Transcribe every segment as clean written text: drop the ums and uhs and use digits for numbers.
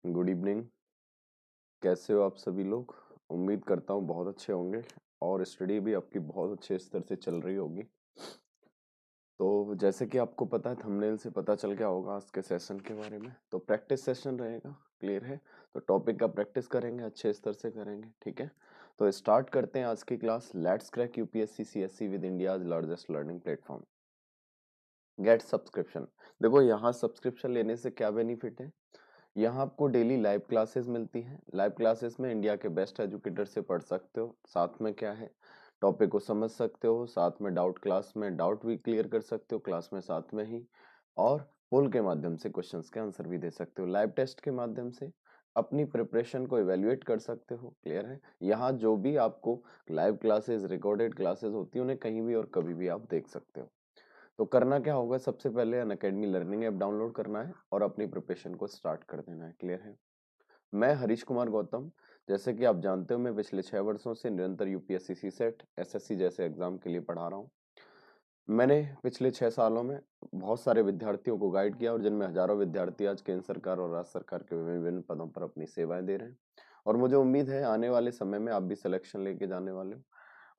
Good evening. कैसे हो आप सभी लोग? उम्मीद करता हूँ बहुत अच्छे होंगे और स्टडी भी आपकी बहुत अच्छे स्तर से चल रही होगी। तो जैसे कि आपको पता है, थंबनेल से पता चल गया होगा आज के सेशन के बारे में। तो प्रैक्टिस सेशन रहेगा, क्लियर है? तो टॉपिक का प्रैक्टिस करेंगे, अच्छे स्तर से करेंगे, ठीक है? तो स्टार्ट करते हैं आज की class. Let's crack UPSC CSC with India's largest learning platform, get subscription. देखो यहाँ सब्सक्रिप्शन लेने से क्या बेनिफिट है। यहाँ आपको डेली लाइव क्लासेस मिलती हैं। लाइव क्लासेस में इंडिया के बेस्ट एजुकेटर से पढ़ सकते हो, साथ में क्या है, टॉपिक को समझ सकते हो, साथ में डाउट क्लास में डाउट भी क्लियर कर सकते हो क्लास में साथ में ही, और पोल के माध्यम से क्वेश्चंस के आंसर भी दे सकते हो। लाइव टेस्ट के माध्यम से अपनी प्रिपरेशन को इवेल्युएट कर सकते हो, क्लियर है? यहाँ जो भी आपको लाइव क्लासेस, रिकॉर्डेड क्लासेस होती है, उन्हें कहीं भी और कभी भी आप देख सकते हो। तो करना क्या होगा, सबसे पहले अनअकैडमी लर्निंग ऐप डाउनलोड करना है और अपनी प्रिपरेशन को स्टार्ट कर देना है, क्लियर है? मैं हरीश कुमार गौतम, जैसे कि आप जानते हो, मैं पिछले 6 वर्षों से निरंतर यूपीएससी सीसेट एसएससी जैसे एग्जाम के लिए पढ़ा रहा हूँ। मैंने पिछले 6 सालों में बहुत सारे विद्यार्थियों को गाइड किया और जिनमें हजारों विद्यार्थी आज केंद्र सरकार और राज्य सरकार के विभिन्न पदों पर अपनी सेवाएं दे रहे हैं। और मुझे उम्मीद है आने वाले समय में आप भी सिलेक्शन लेके जाने वाले हो।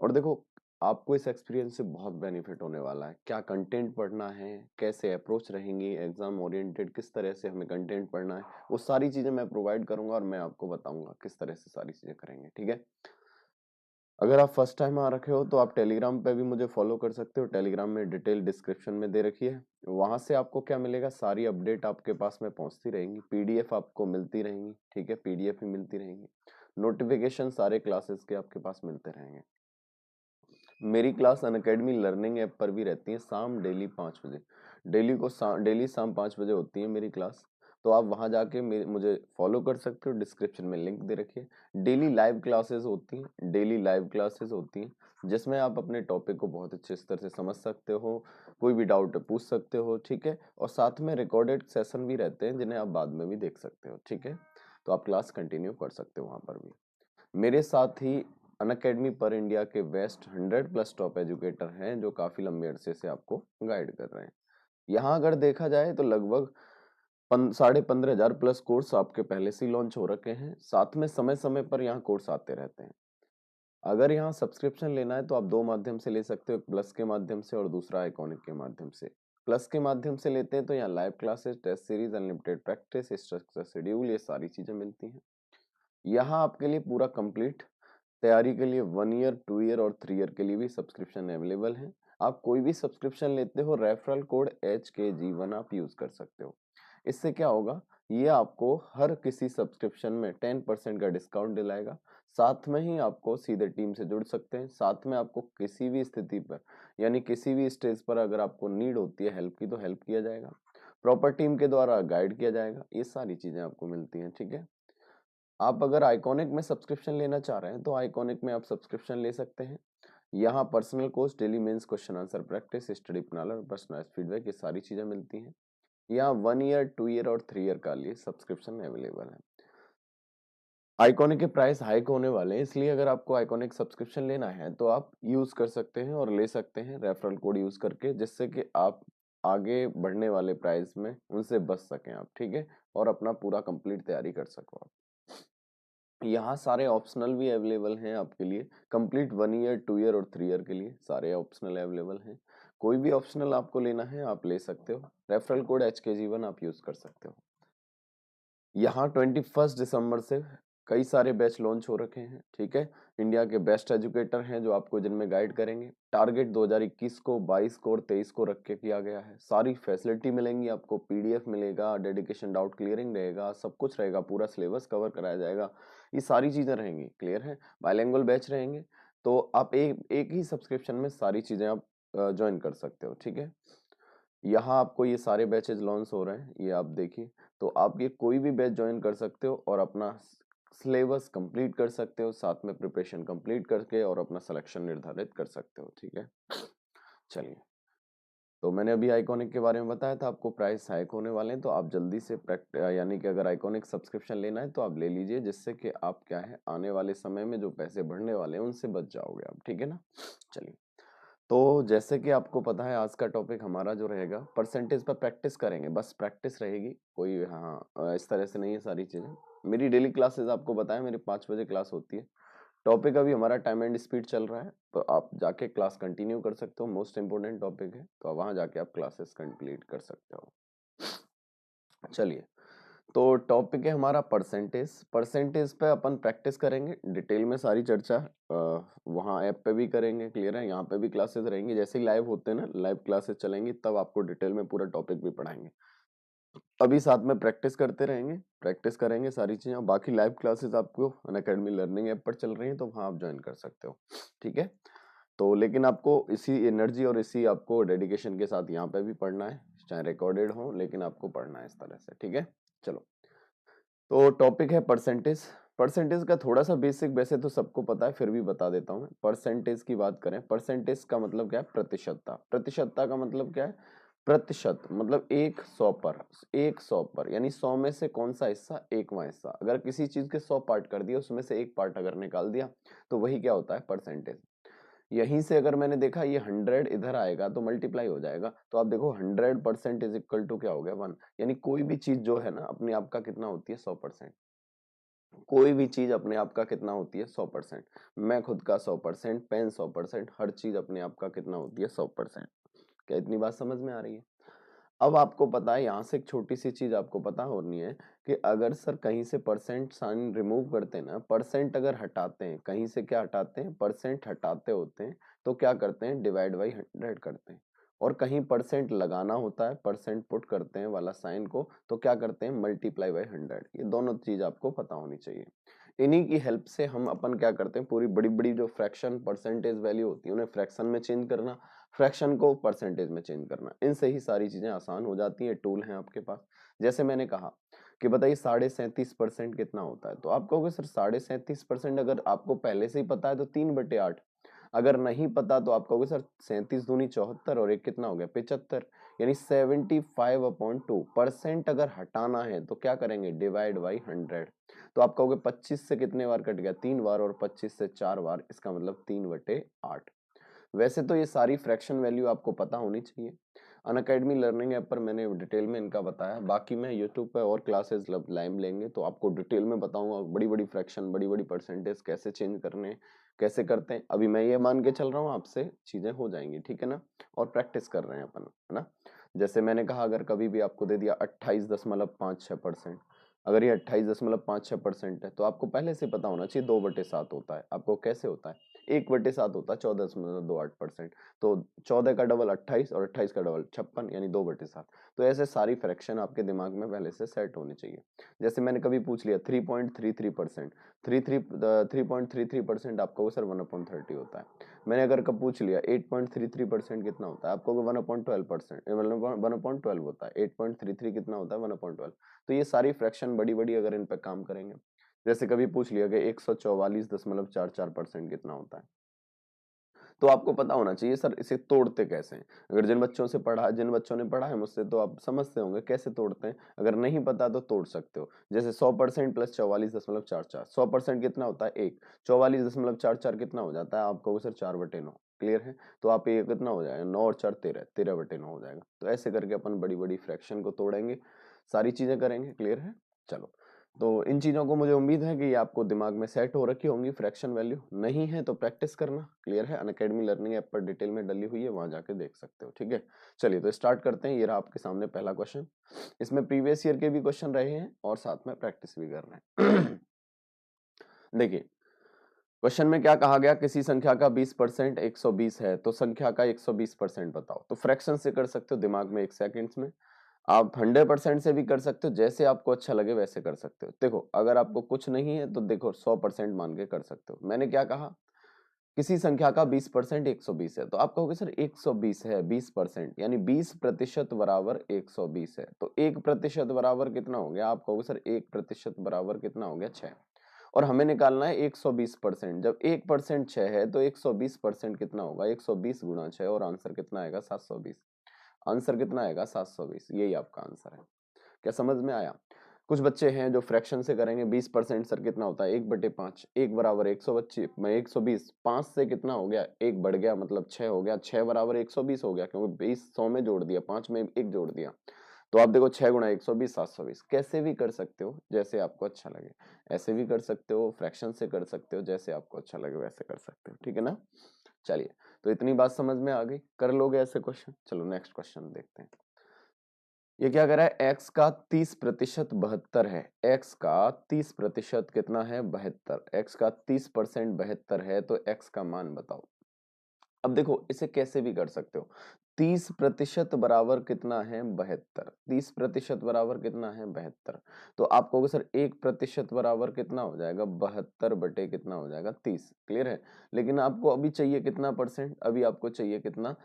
और देखो, आपको इस एक्सपीरियंस से बहुत बेनिफिट होने वाला है। क्या कंटेंट पढ़ना है, कैसे अप्रोच रहेंगी, एग्जाम ओरिएंटेड किस तरह से हमें कंटेंट पढ़ना है, वो सारी चीजें मैं प्रोवाइड करूंगा और मैं आपको बताऊंगा किस तरह से सारी चीजें करेंगे, ठीक है? अगर आप फर्स्ट टाइम आ रखे हो तो आप टेलीग्राम पे भी मुझे फॉलो कर सकते हो। टेलीग्राम में डिटेल डिस्क्रिप्शन में दे रखी है। वहां से आपको क्या मिलेगा, सारी अपडेट आपके पास में पहुंचती रहेंगी, पीडीएफ आपको मिलती रहेंगी, ठीक है? पीडीएफ ही मिलती रहेंगी, नोटिफिकेशन सारे क्लासेस के आपके पास मिलते रहेंगे। मेरी क्लास अनअकैडमी लर्निंग ऐप पर भी रहती है, शाम डेली 5 बजे। डेली शाम 5 बजे होती है मेरी क्लास। तो आप वहां जाके मुझे फॉलो कर सकते हो, डिस्क्रिप्शन में लिंक दे रखिए। डेली लाइव क्लासेस होती हैं, डेली लाइव क्लासेस होती हैं जिसमें आप अपने टॉपिक को बहुत अच्छे स्तर से समझ सकते हो, कोई भी डाउट पूछ सकते हो, ठीक है? और साथ में रिकॉर्डेड सेशन भी रहते हैं जिन्हें आप बाद में भी देख सकते हो, ठीक है? तो आप क्लास कंटिन्यू कर सकते हो वहां पर भी। मेरे साथ ही अनअकैडमी पर इंडिया के बेस्ट 100+ टॉप एजुकेटर हैं जो काफी लंबे अरसे से आपको गाइड कर रहे हैं। यहाँ अगर देखा जाए तो लगभग 15,500 प्लस कोर्स आपके पहले से लॉन्च हो रखे हैं। साथ में समय समय पर यहाँ कोर्स आते रहते हैं। अगर यहाँ सब्सक्रिप्शन लेना है तो आप दो माध्यम से ले सकते हो, एक प्लस के माध्यम से और दूसरा आइकॉनिक के माध्यम से। प्लस के माध्यम से लेते हैं तो यहाँ live classes, test series, unlimited practice, structure schedule, ये सारी चीजें मिलती हैं। यहाँ आपके लिए पूरा कंप्लीट तैयारी के लिए 1 ईयर, 2 ईयर और 3 ईयर के लिए भी सब्सक्रिप्शन अवेलेबल है। आप कोई भी सब्सक्रिप्शन लेते हो, रेफरल कोड HKG1 आप यूज कर सकते हो। इससे क्या होगा, ये आपको हर किसी सब्सक्रिप्शन में 10% का डिस्काउंट दिलाएगा। साथ में ही आपको सीधे टीम से जुड़ सकते हैं। साथ में आपको किसी भी स्थिति पर, यानी किसी भी स्टेज पर अगर आपको नीड होती है हेल्प की, तो हेल्प किया जाएगा। प्रॉपर टीम के द्वारा गाइड किया जाएगा। ये सारी चीजें आपको मिलती हैं, ठीक है? आप अगर आइकॉनिक में सब्सक्रिप्शन लेना चाह रहे हैं तो आइकॉनिक में आप सब्सक्रिप्शन ले सकते हैं। यहाँ personal course, daily mains question answer practice, study planner, personalised feedback, ये सारी चीजें मिलती हैं। यहाँ 1 ईयर, 2 ईयर और 3 ईयर का लिए सब्सक्रिप्शन अवेलेबल है। आइकॉनिक के प्राइस हाइक होने वाले हैं, इसलिए अगर आपको आइकॉनिक सब्सक्रिप्शन लेना है तो आप यूज कर सकते हैं और ले सकते हैं रेफरल कोड यूज करके, जिससे कि आप आगे बढ़ने वाले प्राइस में उनसे बच सकें आप, ठीक है? और अपना पूरा कंप्लीट तैयारी कर सको आप। यहाँ सारे ऑप्शनल भी अवेलेबल हैं आपके लिए। कंप्लीट 1 ईयर, 2 ईयर और 3 ईयर के लिए सारे ऑप्शनल अवेलेबल हैं। कोई भी ऑप्शनल आपको लेना है आप ले सकते हो। रेफरल कोड HKG1 आप यूज कर सकते हो। यहाँ 21 दिसंबर से कई सारे बैच लॉन्च हो रखे हैं, ठीक है? इंडिया के बेस्ट एजुकेटर हैं जो आपको जिनमें गाइड करेंगे। टारगेट 2021 को, 22 को और 23 को रख के किया गया है। सारी फैसिलिटी मिलेंगी आपको, पीडीएफ मिलेगा, डेडिकेशन डाउट क्लियरिंग रहेगा, सब कुछ रहेगा, पूरा सिलेबस कवर कराया जाएगा। ये सारी चीजें रहेंगी, क्लियर है? बाइलिंगुअल बैच रहेंगे। तो आप एक एक ही सब्सक्रिप्शन में सारी चीजें आप ज्वाइन कर सकते हो, ठीक है? यहाँ आपको ये सारे बैचेज लॉन्च हो रहे हैं, ये आप देखिए। तो आप ये कोई भी बैच ज्वाइन कर सकते हो और अपना सिलेबस कंप्लीट कर सकते हो, साथ में प्रिपरेशन कंप्लीट करके और अपना सिलेक्शन निर्धारित कर सकते हो, ठीक है? चलिए, तो मैंने अभी आइकॉनिक के बारे में बताया था, आपको प्राइस हाइक होने वाले हैं, तो आप जल्दी से यानी कि अगर आइकॉनिक सब्सक्रिप्शन लेना है तो आप ले लीजिए, जिससे कि आप क्या है, आने वाले समय में जो पैसे बढ़ने वाले हैं उनसे बच जाओगे आप, ठीक है ना? चलिए, तो जैसे कि आपको पता है आज का टॉपिक हमारा जो रहेगा परसेंटेज पर प्रैक्टिस करेंगे, बस प्रैक्टिस रहेगी, कोई हाँ इस तरह से नहीं है सारी चीजें। मेरी डेली क्लासेस आपको बताया मेरी 5 बजे क्लास होती है। टॉपिक अभी हमारा टाइम एंड स्पीड चल रहा है, तो आप जाके क्लास कंटिन्यू कर सकते हो, मोस्ट इंपोर्टेंट टॉपिक है, तो वहां जाके आप क्लासेस कंप्लीट कर सकते हो। चलिए, तो टॉपिक है हमारा परसेंटेज। परसेंटेज पे अपन प्रैक्टिस करेंगे डिटेल में, सारी चर्चा वहाँ ऐप पे भी करेंगे, क्लियर है। यहाँ पे भी क्लासेस रहेंगी, जैसे ही लाइव होते हैं ना, लाइव क्लासेस चलेंगी तब आपको डिटेल में पूरा टॉपिक भी पढ़ाएंगे। अभी साथ में प्रैक्टिस करते रहेंगे, प्रैक्टिस करेंगे सारी चीजें। बाकी लाइव क्लासेस आपको अनअकैडमी लर्निंग ऐप पर चल रही हैं, तो वहाँ आप ज्वाइन कर सकते हो, ठीक है। तो लेकिन आपको इसी एनर्जी और इसी आपको डेडिकेशन के साथ यहाँ पे भी पढ़ना है, चाहे रिकॉर्डेड हो, लेकिन आपको पढ़ना है इस तरह से, ठीक है। चलो, तो टॉपिक है परसेंटेज। परसेंटेज का थोड़ा सा बेसिक वैसे तो सबको पता है, फिर भी बता देता हूँ। परसेंटेज की बात करें, परसेंटेज का मतलब क्या है? प्रतिशतता। प्रतिशतता का मतलब क्या है? प्रतिशत मतलब 100 पर, 100 पर यानी 100 में से कौन सा हिस्सा? 1वां हिस्सा। अगर किसी चीज के 100 पार्ट कर दिया, उसमें से एक पार्ट अगर निकाल दिया, तो वही क्या होता है? परसेंटेज। यहीं से अगर मैंने देखा ये 100 इधर आएगा तो मल्टीप्लाई हो जाएगा, तो आप देखो 100% इज इक्वल टू क्या हो गया? 1। यानी कोई भी चीज जो है ना अपने आप का कितना होती है? 100%। कोई भी चीज अपने आप का कितना होती है? 100%। मैं खुद का 100%, पेन 100%, हर चीज अपने आप का कितना होती है? 100%। क्या इतनी बात समझ में आ रही है? अब आपको पता है, यहाँ से एक छोटी सी चीज आपको पता होनी है कि अगर सर कहीं से परसेंट साइन रिमूव करते हैं ना, परसेंट अगर हटाते हैं कहीं से, क्या हटाते हैं? परसेंट हटाते होते हैं, तो क्या करते हैं? डिवाइड बाई 100 करते हैं। और कहीं परसेंट लगाना होता है, परसेंट पुट करते हैं वाला साइन को, तो क्या करते हैं? Multiply by 100। ये दोनों चीज आपको पता होनी चाहिए। इन्हीं की हेल्प से हम अपन क्या करते हैं, पूरी बड़ी बड़ी जो फ्रैक्शन परसेंटेज वैल्यू होती है उन्हें फ्रैक्शन में चेंज करना, फ्रैक्शन को परसेंटेज में चेंज करना, इनसे ही सारी चीजें आसान हो जाती हैं। टूल हैं आपके पास। जैसे मैंने कहा कि बताइए 37.5% कितना होता है, तो आप कहोगे सर 37.5%, अगर आपको पहले से ही पता है तो 3/8। अगर नहीं पता तो आप कहोगे सर 37×2 = 74 और एक कितना हो गया? 75। यानी 75/2%। अगर हटाना है तो क्या करेंगे? Divide by 100। तो आप कहोगे 25 से कितने बार कट गया? 3 बार, और 25 से 4 बार, इसका मतलब 3/8। वैसे तो ये सारी फ्रैक्शन वैल्यू आपको पता होनी चाहिए। अनअकैडमी लर्निंग ऐप पर मैंने डिटेल में इनका बताया, बाकी मैं यूट्यूब पे और क्लासेस लाइव लेंगे तो आपको डिटेल में बताऊंगा बड़ी बड़ी फ्रैक्शन, बड़ी बड़ी परसेंटेज कैसे चेंज करने हैं, कैसे करते हैं। अभी मैं ये मान के चल रहा हूँ आपसे चीजें हो जाएंगी, ठीक है ना। और प्रैक्टिस कर रहे हैं अपन, है ना। जैसे मैंने कहा, अगर कभी भी आपको दे दिया 28.56%, अगर ये 28.56% है, तो आपको पहले से पता होना चाहिए 2/7 होता है। आपको कैसे होता है? 1/7 होता है 14.28%। तो 14 का डबल 28 और 28 का डबल 56, यानी 2/7। तो ऐसे सारी फ्रैक्शन आपके दिमाग में पहले से सेट होनी चाहिए। जैसे मैंने कभी पूछ लिया 3.33%, 3.33% आपको सर 1/30 होता है। मैंने अगर कब पूछ लिया 8.33% कितना होता है, आपको 1/12%, मतलब 1/12 होता है। 8.33 कितना होता है? 1/12। तो ये सारी फ्रैक्शन बड़ी बड़ी अगर इन पे काम करेंगे, जैसे कभी पूछ लिया कि 144.44% कितना होता है, तो आपको पता होना चाहिए सर इसे तोड़ते कैसे हैं। अगर जिन बच्चों ने पढ़ा है मुझसे, तो आप समझते होंगे कैसे तोड़ते हैं। अगर नहीं पता तो तोड़ सकते हो। जैसे 100% प्लस 44.44, 100% कितना होता है? 1। 44.44 कितना हो जाता है? आप कहोगे सर 4/9। क्लियर है? तो आप ये कितना हो जाएगा? 9 और 4 13, 13/9 हो जाएगा। तो ऐसे करके अपन बड़ी बड़ी फ्रैक्शन को तोड़ेंगे, सारी चीजें करेंगे, क्लियर है। चलो, तो इन चीजों को मुझे उम्मीद है कि ये आपको दिमाग में सेट हो रखी होंगी फ्रैक्शन वैल्यू। नहीं है तो प्रैक्टिस करना, क्लियर है। अनअकैडमी लर्निंग ऐप पर डिटेल में डली हुई है, वहां जाके देख सकते हो, ठीक है। चलिए, तो स्टार्ट करते हैं। ये रहा आपके सामने पहला क्वेश्चन। इसमें प्रीवियस ईयर के भी क्वेश्चन रहे हैं और साथ में प्रैक्टिस भी कर रहे हैं। देखिए, क्वेश्चन में क्या कहा गया? किसी संख्या का 20% 120 है, तो संख्या का 120% बताओ। तो फ्रैक्शन से कर सकते हो दिमाग में 1 सेकेंड्स में। आप 100% से भी कर सकते हो, जैसे आपको अच्छा लगे वैसे कर सकते हो। देखो, अगर आपको कुछ नहीं है तो देखो 100% मान के कर सकते हो। मैंने क्या कहा? किसी संख्या का 20% 120 है, तो आप कहोगे सर 120 है 20%, यानी 20% बराबर 120 है। तो 1% बराबर कितना हो गया? आप कहोगे सर 1% बराबर कितना हो गया? 6। और हमें निकालना है 120%। जब 1% 6 है तो 120% कितना होगा? 120 गुणा 6, और आंसर कितना आएगा? 720। आंसर कितना आएगा? 720। यही आपका आंसर है। क्या समझ में आया? कुछ बच्चे हैं जो फ्रैक्शन से करेंगे 20% सर कितना होता है 1/5, 1 बराबर 125 में 120, 5 से कितना हो गया 1 बढ़ गया मतलब 6 हो गया, 6 बराबर 120 हो गया क्योंकि 20 100 में जोड़ दिया, 5 में 1 जोड़ दिया। तो आप देखो 6 गुणा 120 720, कैसे भी कर सकते हो जैसे आपको अच्छा लगे, ऐसे भी कर सकते हो, फ्रैक्शन से कर सकते हो, जैसे आपको अच्छा लगे वैसे कर सकते हो, ठीक है ना। चलिए, तो इतनी बात समझ में आ गई, कर लोगे ऐसे क्वेश्चन। चलो नेक्स्ट क्वेश्चन देखते हैं। ये क्या कह रहा है, x का 30% 72 है, x का 30% कितना है 72, x का 30% 72 है, तो x का मान बताओ। अब देखो इसे कैसे भी कर सकते हो, 30% बराबर कितना है 72, 30% बराबर कितना है 72, तो आप कहोगे सर 1% बराबर कितना हो जाएगा 72 बटे कितना हो जाएगा 30, क्लियर है। लेकिन आपको अभी चाहिए कितना परसेंट, अभी आपको चाहिए कितना,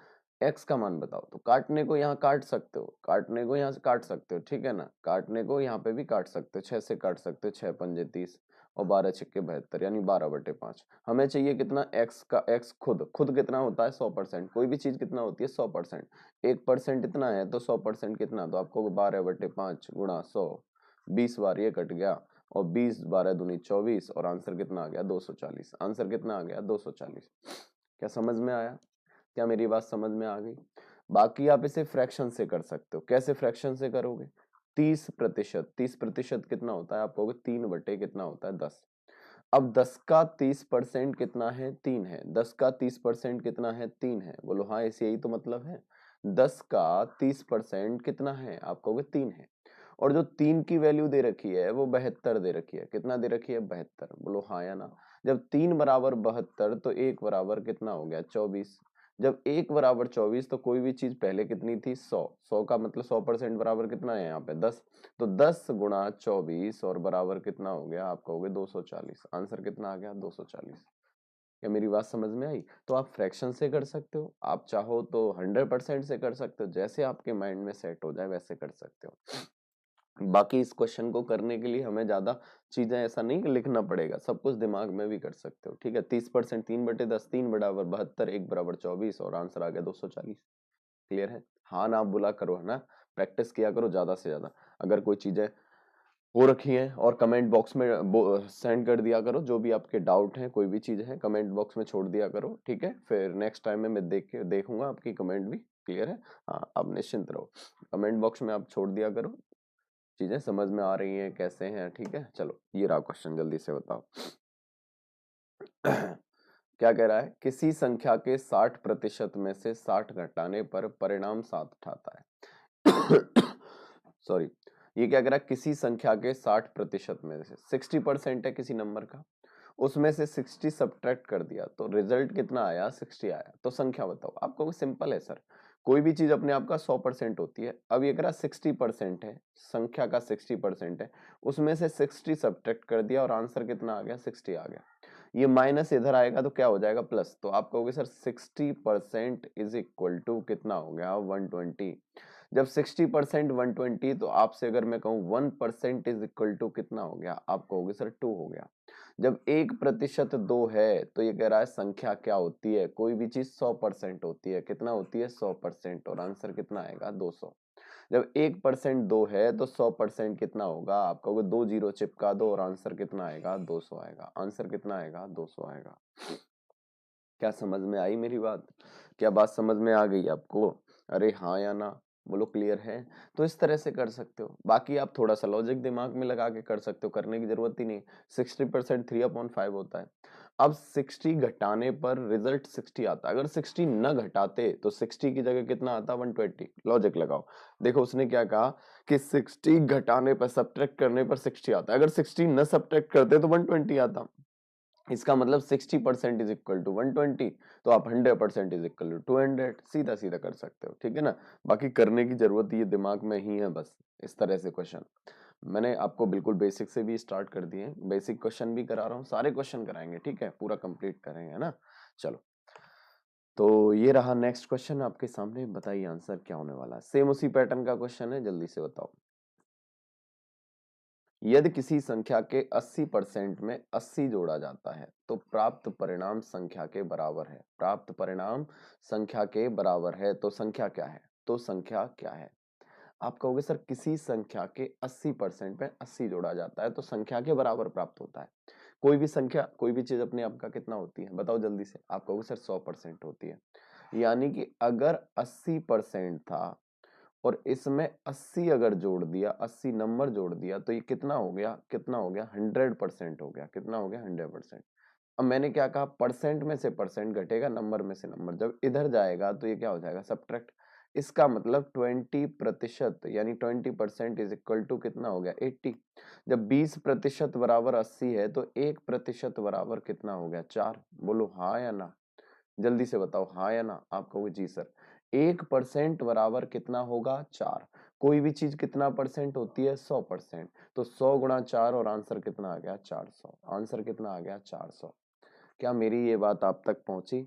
एक्स का मान बताओ। तो काटने को यहाँ काट सकते हो, काटने को यहाँ से काट सकते हो, ठीक है ना, काटने को यहाँ पे भी काट सकते हो, 6 से काट सकते हो, 6 पंजे 30 और 12 छक्के 72 यानी 12/5। हमें चाहिए कितना एक्स का, एक्स खुद खुद कितना होता है 100%, कोई भी चीज कितना होती है 100%, 1% इतना है तो 100% कितना, तो आपको 12/5 गुणा 100, 20 बार ये कट गया और 20 12 दूनी 24 और आंसर कितना आ गया 240, आंसर कितना आ गया 240। क्या समझ में आया, क्या मेरी बात समझ में आ गई। बाकी आप इसे फ्रैक्शन से कर सकते हो, कैसे फ्रैक्शन से करोगे, 30%, 30% कितना होता है आप कहोगे 3 बटे कितना होता है 10। अब 10 का 30% कितना है 3 है, 10 का 30% कितना है 3 है, बोलो हाँ ऐसे, यही तो मतलब है, 10 का 30% कितना है आप कहोगे 3 है, और जो 3 की वैल्यू दे रखी है वो 72 दे रखी है, कितना दे रखी है 72, बोलो हाँ या ना। जब 3 बराबर 72 तो 1 बराबर कितना हो गया 24, जब 1 बराबर 24 तो कोई भी चीज पहले कितनी थी 100, 100 का मतलब 100% बराबर कितना है यहाँ पे 10, तो 10 गुणा 24 और बराबर कितना हो गया आप कहोगे 240, आंसर कितना आ गया 240। क्या मेरी बात समझ में आई। तो आप फ्रैक्शन से कर सकते हो, आप चाहो तो 100% से कर सकते हो, जैसे आपके माइंड में सेट हो जाए वैसे कर सकते हो। बाकी इस क्वेश्चन को करने के लिए हमें ज्यादा चीजें ऐसा नहीं कि लिखना पड़ेगा, सब कुछ दिमाग में भी कर सकते हो, ठीक है। 30% 3/10, 3 बराबर 72, 1 बराबर 24 और आंसर आ गया 240। क्लियर है, हाँ ना आप बुला करो, है ना, प्रैक्टिस किया करो ज्यादा से ज्यादा। अगर कोई चीजें हो रखी हैं और कमेंट बॉक्स में सेंड कर दिया करो, जो भी आपके डाउट हैं कोई भी चीज है कमेंट बॉक्स में छोड़ दिया करो, ठीक है। फिर नेक्स्ट टाइम में मैं देखूंगा आपकी कमेंट भी, क्लियर है। हाँ आप निश्चिंत रहो, कमेंट बॉक्स में आप छोड़ दिया करो, चीजें समझ में आ रही हैं कैसे हैं, ठीक है। चलो ये रहा क्वेश्चन, जल्दी से बताओ। क्या कह रहा है, किसी संख्या के 60% में से 60 घटाने पर परिणाम 7 उठाता है। सॉरी, ये क्या कह रहा है, किसी संख्या के 60% में से 60% है किसी नंबर का, उसमें से 60 सब्ट्रैक्ट कर दिया तो रिजल्ट कितना आया 60 आया, तो संख्या बताओ। आपको सिंपल है सर, कोई भी चीज अपने आप का 100% होती है। अब ये कह रहा 60% है, संख्या का 60% है, उसमें से 60 सब्ट्रैक्ट कर दिया और आंसर कितना आ गया 60 आ गया। ये माइनस इधर आएगा तो क्या हो जाएगा प्लस, तो आप कहोगे सर 60% इज इक्वल टू कितना हो गया 120। जब 60% 120 तो आपसे अगर मैं कहूँ 1% इज इक्वल टू कितना हो गया, आप कहोगे सर 2 हो गया। जब 1% 2 है तो ये कह रहा है संख्या क्या होती है, कोई भी चीज 100% होती है, कितना होती है 100%, और आंसर कितना आएगा 200। जब 1% 2 है तो 100% कितना होगा, आप कहोगे 2 जीरो चिपका दो और आंसर कितना आएगा 200 आएगा, आंसर कितना आएगा 200 आएगा। क्या समझ में आई मेरी बात, क्या बात समझ में आ गई आपको, अरे हाँ या ना बोलो, क्लियर है। तो इस तरह से कर सकते हो, बाकी आप थोड़ा सा लॉजिक दिमाग में लगा के कर सकते हो, करने की जरूरत ही नहीं। 60% 3/5 होता है। अब 60 घटाने पर रिजल्ट 60 आता, अगर 60 न घटाते तो 60 की जगह कितना आता 120, लॉजिक लगाओ। देखो उसने क्या कहा कि 60 घटाने पर सब्ट्रैक्ट करने पर 60 आता, अगर 60 न सब्ट्रैक्ट करते तो 120 आता। इसका मतलब 60% इज इक्वल टू 120, तो आप 100% इज इक्वल टू 200, सीधा सीधा कर सकते हो, ठीक है ना। बाकी करने की जरूरत ये दिमाग में ही है बस, इस तरह से क्वेश्चन मैंने आपको बिल्कुल बेसिक से भी स्टार्ट कर दिए, बेसिक क्वेश्चन भी करा रहा हूँ, सारे क्वेश्चन कराएंगे, ठीक है, पूरा कंप्लीट करेंगे, है ना। चलो, तो ये रहा नेक्स्ट क्वेश्चन आपके सामने, बताइए आंसर क्या होने वाला है। सेम उसी पैटर्न का क्वेश्चन है, जल्दी से बताओ। यदि किसी संख्या के 80% में 80 जोड़ा जाता है तो प्राप्त परिणाम संख्या के बराबर है, प्राप्त परिणाम संख्या के बराबर है, तो संख्या क्या है, तो संख्या क्या है। आप कहोगे सर किसी संख्या के 80% में 80 जोड़ा जाता है तो संख्या के बराबर प्राप्त होता है। कोई भी संख्या, कोई भी चीज अपने आप का कितना होती है बताओ जल्दी से। आप कहोगे सर 100% होती है। यानी कि अगर 80% था और इसमें 80 अगर जोड़ दिया, 80 नंबर जोड़ दिया तो ये कितना हो गया, कितना हो गया, 100% हो गया। कितना हो गया, 100%। अब मैंने क्या कहा, परसेंट में से परसेंट घटेगा, नंबर में से नंबर। जब इधर जाएगा तो ये क्या हो जाएगा, सब्ट्रैक्ट। इसका मतलब 20% यानी 20% इज इक्वल टू कितना हो गया, 80। जब 20% बराबर 80 है तो 1% बराबर कितना हो गया, 4। बोलो हाँ या ना, जल्दी से बताओ हाँ या ना। आप कहोगे जी सर। 1% बराबर कितना होगा, 4। कोई भी चीज कितना परसेंट होती है, 100%। तो 100 गुणा 4 और आंसर कितना आ गया, 400। आंसर कितना आ गया, 400। क्या मेरी ये बात आप तक पहुंची?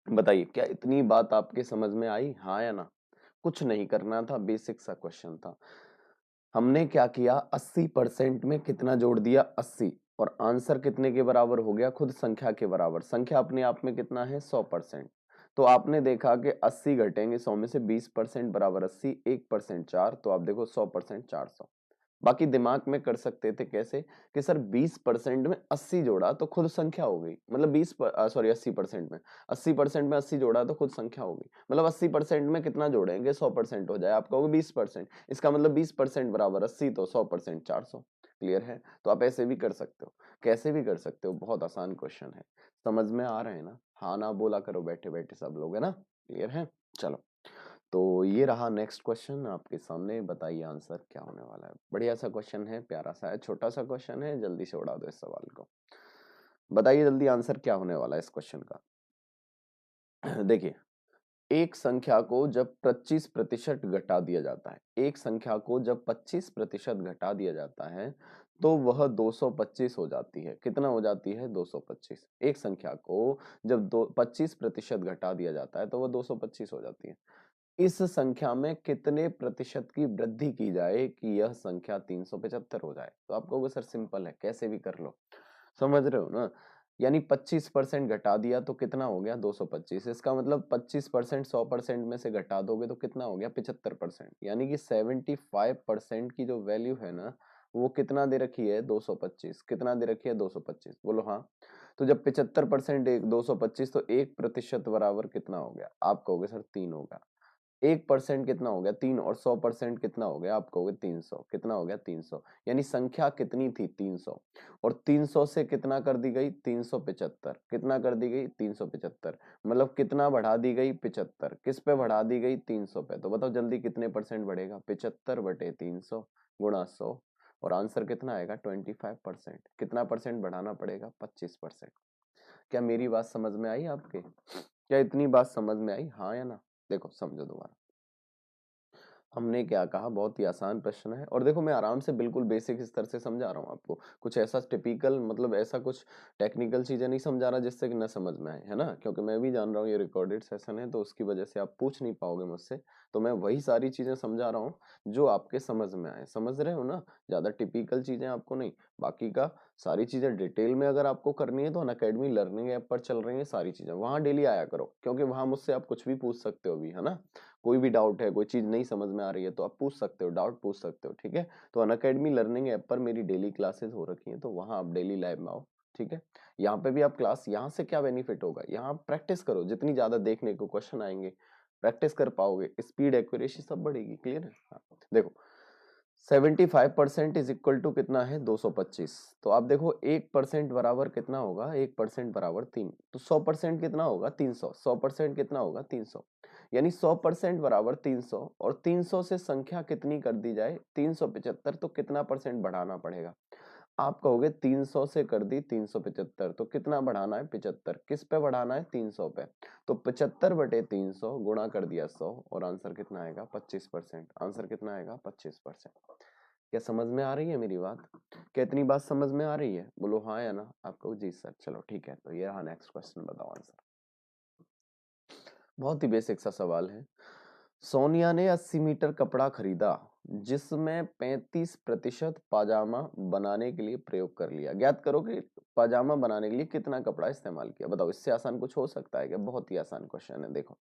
बताइए क्या इतनी बात आपके समझ में आई, हाँ या ना? कुछ नहीं करना था, बेसिक सा क्वेश्चन था। हमने क्या किया, 80% में कितना जोड़ दिया, 80। और आंसर कितने के बराबर हो गया, खुद संख्या के बराबर। संख्या अपने आप में कितना है, 100%। तो आपने देखा कि 80 घटेंगे 100 में से, 20% बराबर 80, 1% 4। तो आप देखो 100% 400। बाकी दिमाग में कर सकते थे कैसे, कि सर 20% में 80 जोड़ा तो खुद संख्या हो गई। मतलब 80% में 80% में 80 जोड़ा तो खुद संख्या हो गई। मतलब 80% में कितना जोड़ेंगे, 100% हो जाए। आप कहोगे 20%, इसका मतलब 20% बराबर 80, तो 100% 400। क्लियर है? तो आप ऐसे भी कर सकते हो, कैसे भी कर सकते हो। बहुत आसान क्वेश्चन है। समझ में आ रहे हैं ना? हाँ ना बोला करो बैठे बैठे सब लोग, है ना? क्लियर है? चलो, तो ये रहा नेक्स्ट क्वेश्चन आपके सामने। बताइए आंसर क्या होने वाला है। बढ़िया सा क्वेश्चन है, प्यारा सा है, छोटा सा क्वेश्चन है। जल्दी से उड़ा दो इस सवाल को। बताइए जल्दी आंसर क्या होने वाला है इस क्वेश्चन का। देखिए, एक संख्या को जब 25% घटा दिया जाता है, एक संख्या को जब 25% घटा दिया जाता है तो वह 225 हो जाती है। कितना हो जाती है, 225। एक संख्या को जब 25% घटा दिया जाता है तो वह 225 हो जाती है। इस संख्या में कितने प्रतिशत की वृद्धि की जाए कि यह संख्या 375 हो जाए? तो आप कहोगे सर सिंपल है, कैसे भी कर लो। समझ रहे हो ना? यानी 25% घटा दिया तो कितना हो गया, 225। इसका मतलब 25% 100% में से घटा दोगे तो कितना हो गया, 75%। यानी कि 75% की जो वैल्यू है ना, वो कितना दे रखी है, 225। कितना दे रखी है, 225। बोलो हाँ। तो जब 75% 225, तो 1% बराबर कितना हो गया? आप कहोगे सर 3 होगा। 1% कितना हो गया, 3। और 100% कितना हो गया, आप कहोगे 300। कितना हो गया, 300। यानी संख्या कितनी थी, 300। और 300 से कितना कर दी गई, 375। कितना कर दी गई, 375। मतलब कितना बढ़ा दी गई, 75। किस पे बढ़ा दी गई, 300 पे। तो बताओ जल्दी कितने परसेंट बढ़ेगा, 75/300 गुणा 100। और आंसर कितना आएगा, 25%। कितना परसेंट बढ़ाना पड़ेगा, 25%। क्या मेरी बात समझ में आई आपके? क्या इतनी बात समझ में आई, हाँ या ना? देखो समझो दोबारा। हमने क्या कहा, बहुत ही आसान प्रश्न है। और देखो मैं आराम से बिल्कुल बेसिक स्तर से समझा रहा हूँ आपको। कुछ ऐसा टिपिकल, मतलब ऐसा कुछ टेक्निकल चीजें नहीं समझा रहा जिससे कि न समझ में आए, है ना? क्योंकि मैं भी जान रहा हूँ ये रिकॉर्डेड सेशन है, तो उसकी वजह से आप पूछ नहीं पाओगे मुझसे। तो मैं वही सारी चीजें समझा रहा हूँ जो आपके समझ में आए। समझ रहे हो ना? ज्यादा टिपिकल चीजें आपको नहीं। बाकी का सारी चीजें डिटेल में अगर आपको करनी है तो अनअकैडमी लर्निंग ऐप पर चल रही है सारी चीजें, वहां डेली आया करो। क्योंकि वहां मुझसे आप कुछ भी पूछ सकते हो भी, है ना? कोई भी डाउट है, कोई चीज नहीं समझ में आ रही है तो आप पूछ सकते हो, डाउट पूछ सकते हो, ठीक है? तो अनअकैडमी लर्निंग ऐप पर मेरी डेली क्लासेस हो रखी हैं, तो वहां आप डेली लाइव में आओ, ठीक है? यहाँ पे भी आप क्लास, यहाँ से क्या बेनिफिट होगा, यहाँ आप प्रैक्टिस करो। जितनी ज्यादा देखने को क्वेश्चन आएंगे, प्रैक्टिस कर पाओगे, स्पीड एक्यूरेसी सब बढ़ेगी। क्लियर है? हाँ। देखो 75% इज इक्वल टू कितना है, 225। तो आप देखो 1% बराबर कितना होगा, 1% बराबर 3। तो 100% कितना होगा, 300। 100% कितना होगा, 300। यानी 100% बराबर 300। और 300 से संख्या कितनी कर दी जाए, 375। तो कितना परसेंट बढ़ाना पड़ेगा? आप कहोगे 300 से कर दी 375, तो कितना बढ़ाना है, 75। किस पे बढ़ाना है, 300 पे। तो 75/300 गुणा कर दिया 100। और आंसर कितना आएगा, 25%। आंसर कितना आएगा, 25%। क्या समझ में आ रही है मेरी बात? क्या इतनी बात समझ में आ रही है? बोलो हाँ या ना। आपको जी सर, चलो ठीक है। तो ये रहा नेक्स्ट क्वेश्चन, बताओ आंसर। बहुत ही बेसिक सा सवाल है। सोनिया ने 80 मीटर कपड़ा खरीदा जिसमें 35% पाजामा बनाने के लिए प्रयोग कर लिया। ज्ञात करो कि पाजामा बनाने के लिए कितना कपड़ा इस्तेमाल किया। बताओ, इससे आसान कुछ हो सकता है क्या? बहुत ही आसान क्वेश्चन है। देखो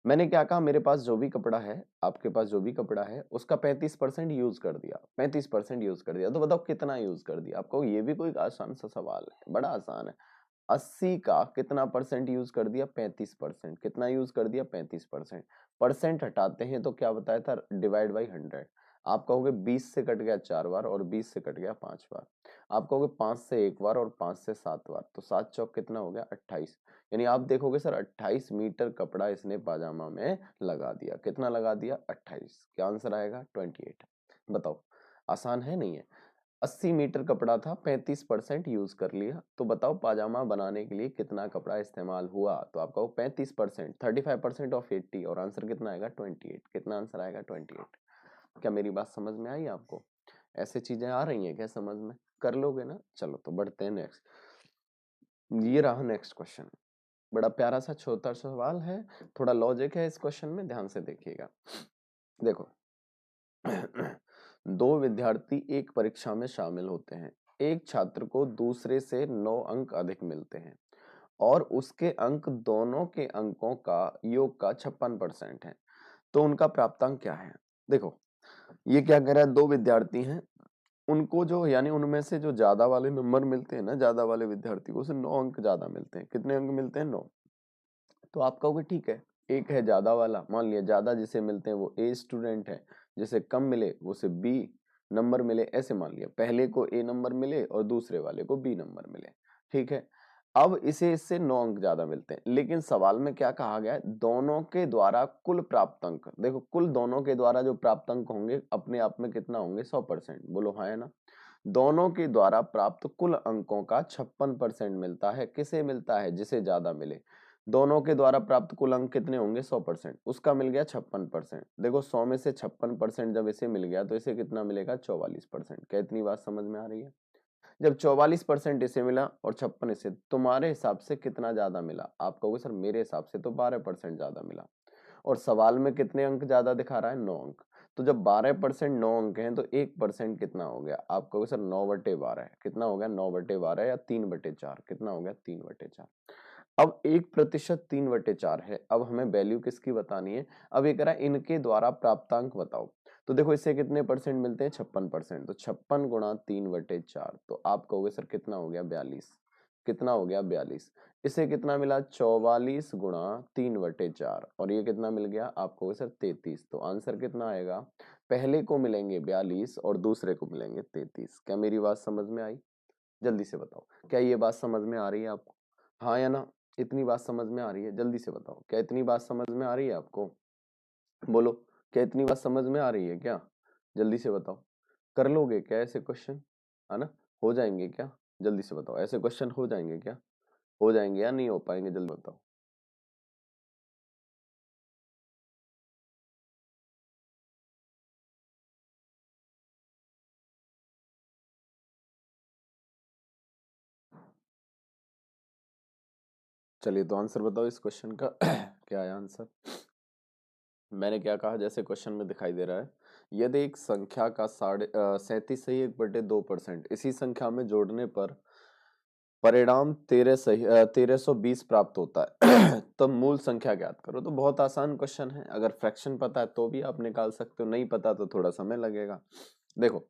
मैंने क्या कहा, मेरे पास जो भी कपड़ा है, आपके पास जो भी कपड़ा है, उसका 35% यूज कर दिया, 35% यूज कर दिया, तो बताओ कितना यूज कर दिया। आपको ये भी कोई आसान सा सवाल है, बड़ा आसान है। 80 का कितना परसेंट यूज कर दिया, 35%। कितना यूज कर दिया, 35%। परसेंट हटाते हैं तो क्या बताया था, डिवाइड बाई 100। आप कहोगे 20 से कट गया 4 बार और 20 से कट गया 5 बार। आप कहोगे 5 से 1 बार और 5 से 7 बार, तो 7 चौक कितना हो गया, 28। यानी आप देखोगे सर 28 मीटर कपड़ा इसने पाजामा में लगा दिया। कितना लगा दिया, 28। क्या आंसर आएगा, 28। बताओ आसान है नहीं है। 80 मीटर कपड़ा था, 35% यूज कर लिया, तो बताओ पाजामा बनाने के लिए कितना कपड़ा इस्तेमाल हुआ। तो आपका 35%, 35% ऑफ 80, और आंसर कितना आएगा, 28। कितना आंसर आएगा, 28। क्या मेरी बात समझ में आई आपको? ऐसे चीजें आ रही हैं क्या समझ में, कर लोगे ना। चलो तो बढ़ते हैं नेक्स्ट। ये रहा नेक्स्ट क्वेश्चन। बड़ा प्यारा सा छोटा सा सवाल है, थोड़ा लॉजिक है इस क्वेश्चन में, ध्यान से देखिएगा। देखो दो विद्यार्थी एक परीक्षा में शामिल होते हैं। एक छात्र को दूसरे से 9 अंक अधिक मिलते हैं और उसके अंक दोनों के अंकों का योग का 56% है, तो उनका प्राप्तांक क्या है। देखो ये क्या कह रहा है, दो विद्यार्थी हैं, उनको जो यानी उनमें से जो ज्यादा वाले नंबर मिलते हैं ना, ज्यादा वाले विद्यार्थी को उसे 9 अंक ज्यादा मिलते हैं। कितने अंक मिलते हैं, 9। तो आप कहोगे ठीक है, एक है ज्यादा वाला, मान लिया ज्यादा जिसे मिलते हैं वो ए स्टूडेंट है, जिसे कम मिले वो से बी नंबर मिले, ऐसे मान लिया पहले को ए नंबर मिले और दूसरे वाले को बी नंबर मिले। ठीक है, अब इसे इससे 9 अंक ज्यादा मिलते हैं, लेकिन सवाल में क्या कहा गया है, दोनों के द्वारा कुल प्राप्त अंक। देखो कुल दोनों के द्वारा जो प्राप्त अंक होंगे अपने आप में कितना होंगे, 100%। बोलो हाँ है ना। दोनों के द्वारा प्राप्त कुल अंकों का 56% मिलता है, किसे मिलता है, जिसे ज्यादा मिले। दोनों के द्वारा प्राप्त कुल अंक कितने होंगे, 100%, उसका मिल गया 56%। देखो 100 में से 56% जब इसे मिल गया तो इसे कितना मिलेगा, 44%। क्या इतनी बात समझ में आ रही है। जब 44% इसे मिला और 56 इसे, तुम्हारे हिसाब से कितना ज्यादा मिला। आप कहोगे सर मेरे हिसाब से तो 12% ज्यादा मिला, और सवाल में कितने अंक ज्यादा दिखा रहा है, 9 अंक। तो जब 12% 9 अंक हैं तो 1% कितना हो गया। आप कहोगे सर 9/12। कितना हो गया, 9/12 या 3/4। कितना हो गया, 3/4। अब 1% 3/4 है। अब हमें वैल्यू किसकी बतानी है। अब ये कह रहा है इनके द्वारा प्राप्तांक बताओ। तो देखो इससे कितने परसेंट मिलते हैं, 56%। तो 56 गुणा 3/4, तो आप कहोगे सर कितना हो गया, 42। कितना हो गया, 42। इसे कितना मिला, 44 गुणा 3/4, और ये कितना मिल गया, आप कहोगे सर 33। तो आंसर कितना आएगा, पहले को मिलेंगे 42 और दूसरे को मिलेंगे 33। क्या मेरी बात समझ में आई, जल्दी से बताओ। क्या ये बात समझ में आ रही है आपको, हाँ या ना। इतनी बात समझ में आ रही है, जल्दी से बताओ। क्या इतनी बात समझ में आ रही है आपको, बोलो। क्या इतनी बात समझ में आ रही है क्या, जल्दी से बताओ। कर लोगे क्या ऐसे क्वेश्चन, है ना। हो जाएंगे क्या, जल्दी से बताओ। ऐसे क्वेश्चन हो जाएंगे क्या, हो जाएंगे या नहीं हो पाएंगे, जल्दी बताओ। चलिए तो आंसर बताओ इस क्वेश्चन का क्या है आंसर। मैंने क्या कहा, जैसे क्वेश्चन में दिखाई दे रहा है, यदि एक संख्या का 37.1/2% इसी संख्या में जोड़ने पर परिणाम 1320 प्राप्त होता है तो मूल संख्या ज्ञात करो। तो बहुत आसान क्वेश्चन है, अगर फ्रैक्शन पता है तो भी आप निकाल सकते हो, नहीं पता तो थोड़ा समय लगेगा। देखो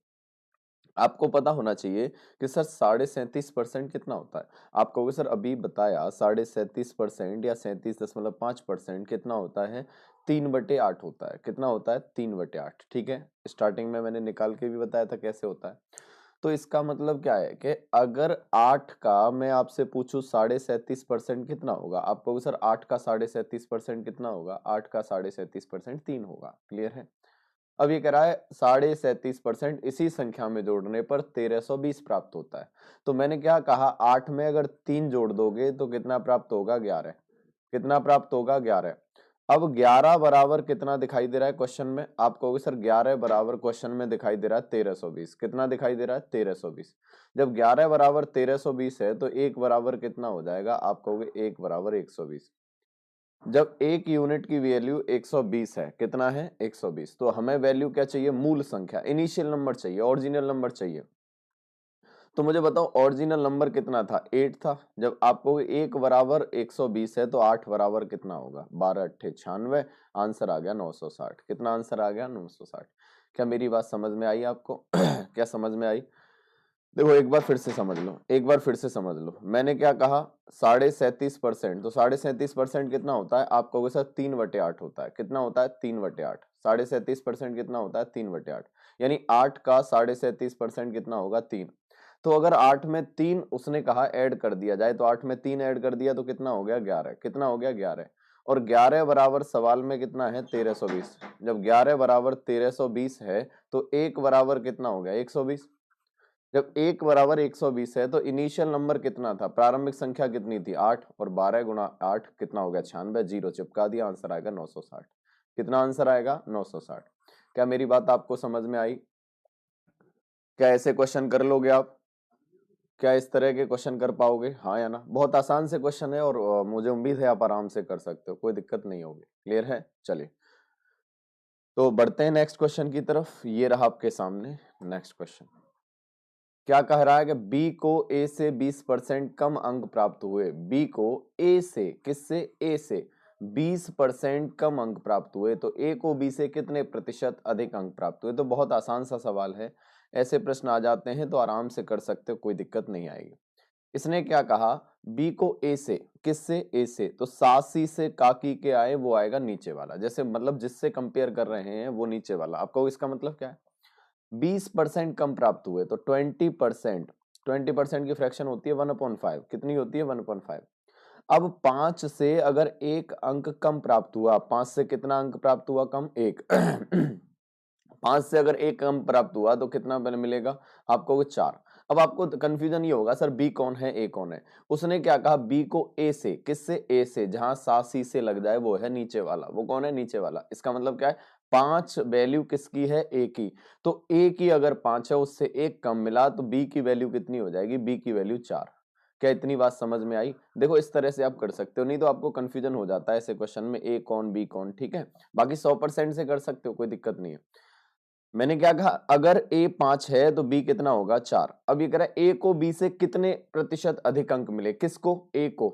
आपको पता होना चाहिए कि सर 37.5% कितना होता है। आप कहोगे सर अभी बताया 37.5% या 37.5% कितना होता है, 3/8 होता है। कितना होता है, 3/8। ठीक है, स्टार्टिंग में मैंने निकाल के भी बताया था कैसे होता है। तो इसका मतलब क्या है कि अगर 8 का मैं आपसे पूछूं 37.5% कितना होगा, आप कहोगे सर 8 का 37.5% कितना होगा, 8 का 37.5% 3 होगा। क्लियर है। अब ये कह रहा है 37.5% इसी संख्या में जोड़ने पर 1320 प्राप्त होता है। तो मैंने क्या कहा, 8 में अगर 3 जोड़ दोगे तो कितना प्राप्त होगा, 11। कितना प्राप्त होगा, 11। अब 11 बराबर कितना दिखाई दे रहा है क्वेश्चन में, आप कहोगे सर 11 बराबर क्वेश्चन में दिखाई दे रहा है 1320। कितना दिखाई दे रहा है, 1320। जब 11 बराबर 1320 है तो 1 बराबर कितना हो जाएगा, आप कहोगे 1 बराबर 120। जब एक यूनिट की वैल्यू 120 है, कितना है, 120, तो हमें वैल्यू क्या चाहिए, मूल संख्या, इनिशियल नंबर चाहिए, ओरिजिनल नंबर चाहिए। तो मुझे बताओ ओरिजिनल नंबर कितना था, 8 था। जब आपको 1 बराबर 120 है तो 8 बराबर कितना होगा, 12 अट्ठे 96। आंसर आ गया 960। कितना आंसर आ गया, 960। क्या मेरी बात समझ में आई आपको? क्या समझ में आई? देखो एक बार फिर से समझ लो, एक बार फिर से समझ लो। मैंने क्या कहा, 37.5%। तो 37.5% कितना होता है, आप कहोगे सर 3/8 होता है। कितना होता है, 3/8। 37.5% कितना होता है, 3/8। यानी 8 का 37.5% कितना होगा, 3। तो अगर 8 में 3 उसने कहा ऐड कर दिया जाए, तो 8 में 3 ऐड कर दिया तो कितना हो गया, 11। कितना हो गया, 11। और 11 बराबर सवाल में कितना है, 1320। जब 11 बराबर 1320 है तो 1 बराबर कितना हो गया, 120। जब 1 बराबर 120 है तो इनिशियल नंबर कितना था, प्रारंभिक संख्या कितनी थी, 8। और 12 गुना 8 कितना हो गया, 96। जीरो चिपका दिया, आंसर आएगा 960। कितना आंसर आएगा, 960। क्या मेरी बात आपको समझ में आई? क्या ऐसे क्वेश्चन कर लोगे आप? क्या इस तरह के क्वेश्चन कर पाओगे, हाँ या ना? बहुत आसान से क्वेश्चन है और मुझे उम्मीद है आप आराम से कर सकते हो, कोई दिक्कत नहीं होगी। क्लियर है? चलिए तो बढ़ते हैं नेक्स्ट क्वेश्चन की तरफ। ये रहा आपके सामने नेक्स्ट क्वेश्चन। क्या कह रहा है कि बी को ए से 20% कम अंक प्राप्त हुए। बी को ए से, किससे, ए से 20% कम अंक प्राप्त हुए तो ए को बी से कितने प्रतिशत अधिक अंक प्राप्त हुए। तो बहुत आसान सा सवाल है, ऐसे प्रश्न आ जाते हैं तो आराम से कर सकते हो, कोई दिक्कत नहीं आएगी। इसने क्या कहा, बी को ए से, किससे, ए से, तो सासी से काकी के आए वो आएगा नीचे वाला। जैसे मतलब जिससे कंपेयर कर रहे हैं वो नीचे वाला। आपको इसका मतलब क्या है, 20% कम प्राप्त हुए तो 20%। 20% की फ्रैक्शन होती है 1/5। कितनी होती है, 1/5। अब 5 से अगर एक अंक कम प्राप्त हुआ, 5 से कितना अंक प्राप्त हुआ, कम, एक। 5 से अगर एक कम प्राप्त हुआ तो कितना मिलेगा आपको, 4। अब आपको कंफ्यूजन ये होगा सर बी कौन है, ए कौन है। उसने क्या कहा, बी को ए से, किससे, ए से, जहां सा सी से लग जाए वो है नीचे वाला। वो कौन है, नीचे वाला। इसका मतलब क्या है, 5 वैल्यू किसकी है, ए की। तो ए की अगर 5 है, उससे एक कम मिला तो बी की वैल्यू कितनी हो जाएगी, बी की वैल्यू 4। क्या इतनी बात समझ में आई? देखो इस तरह से आप कर सकते हो, नहीं तो आपको कंफ्यूजन हो जाता है ऐसे क्वेश्चन में, ए कौन बी कौन। ठीक है, बाकी 100% से कर सकते हो, कोई दिक्कत नहीं है। मैंने क्या कहा, अगर ए 5 है तो बी कितना होगा, 4। अब ये कह रहा है ए को बी से कितने प्रतिशत अधिक अंक मिले। किसको, ए को।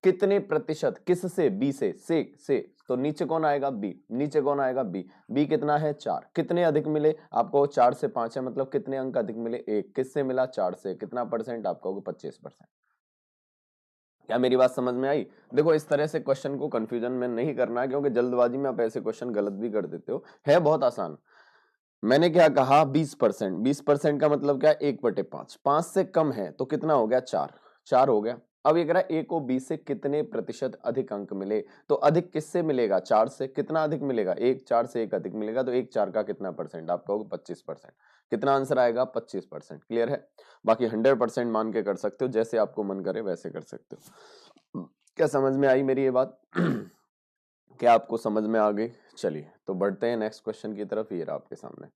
कितने प्रतिशत, किससे, बी से। तो नीचे कौन आएगा, बी। नीचे कौन आएगा, बी। बी कितना है, 4। कितने अधिक मिले आपको, 4 से 5 है, मतलब कितने अंक अधिक मिले, 1। किससे मिला, 4 से। कितना परसेंट आपको, 25%। क्या मेरी बात समझ में आई? देखो इस तरह से क्वेश्चन को कंफ्यूजन में नहीं करना है, क्योंकि जल्दबाजी में आप ऐसे क्वेश्चन गलत भी कर देते हो। है बहुत आसान। मैंने क्या कहा, 20%। 20% का मतलब क्या है, 1/5। 5 से कम है तो कितना हो गया, 4। 4 हो गया। अब ये कह रहा है ए को बी से कितने प्रतिशत अधिक अंक मिले। तो अधिक किससे मिलेगा, 4 से। कितना अधिक मिलेगा, 1। 4 से 1 अधिक मिलेगा तो 1 4 का कितना परसेंट, आप कहोगे 25%। कितना आंसर आएगा, 25%। क्लियर है? बाकी 100% मान के कर सकते हो, जैसे आपको मन करे वैसे कर सकते हो। क्या समझ में आई मेरी ये बात? क्या आपको समझ में आ गई? चलिए तो बढ़ते हैं नेक्स्ट क्वेश्चन की तरफ। ये रहा आपके सामने,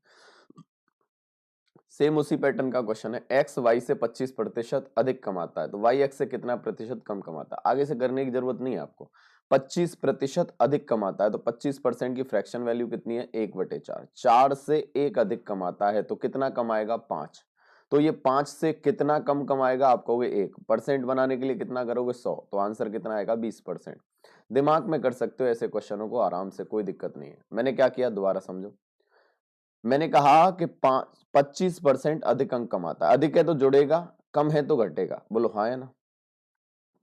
सेम उसी पैटर्न का क्वेश्चन है। एक्स वाई से 25% अधिक कमाता है तो वाई एक्स से कितना प्रतिशत कम कमाता है। आगे से करने की जरूरत नहीं है आपको। 25% अधिक कमाता है तो 25% की फ्रैक्शन वैल्यू कितनी है, 1/4। 4 से 1 अधिक कमाता है तो कितना कमाएगा, 5। तो ये 5 से कितना कम कमाएगा, आप कहोगे 1। परसेंट बनाने के लिए कितना करोगे, 100। तो आंसर कितना आएगा, 20%। दिमाग में कर सकते हो ऐसे क्वेश्चनों को आराम से, कोई दिक्कत नहीं है। मैंने क्या किया, दोबारा समझो। मैंने कहा कि 25% अधिक अंक कमाता है। अधिक है तो जुड़ेगा, कम है तो घटेगा। बोलो हाँ या ना?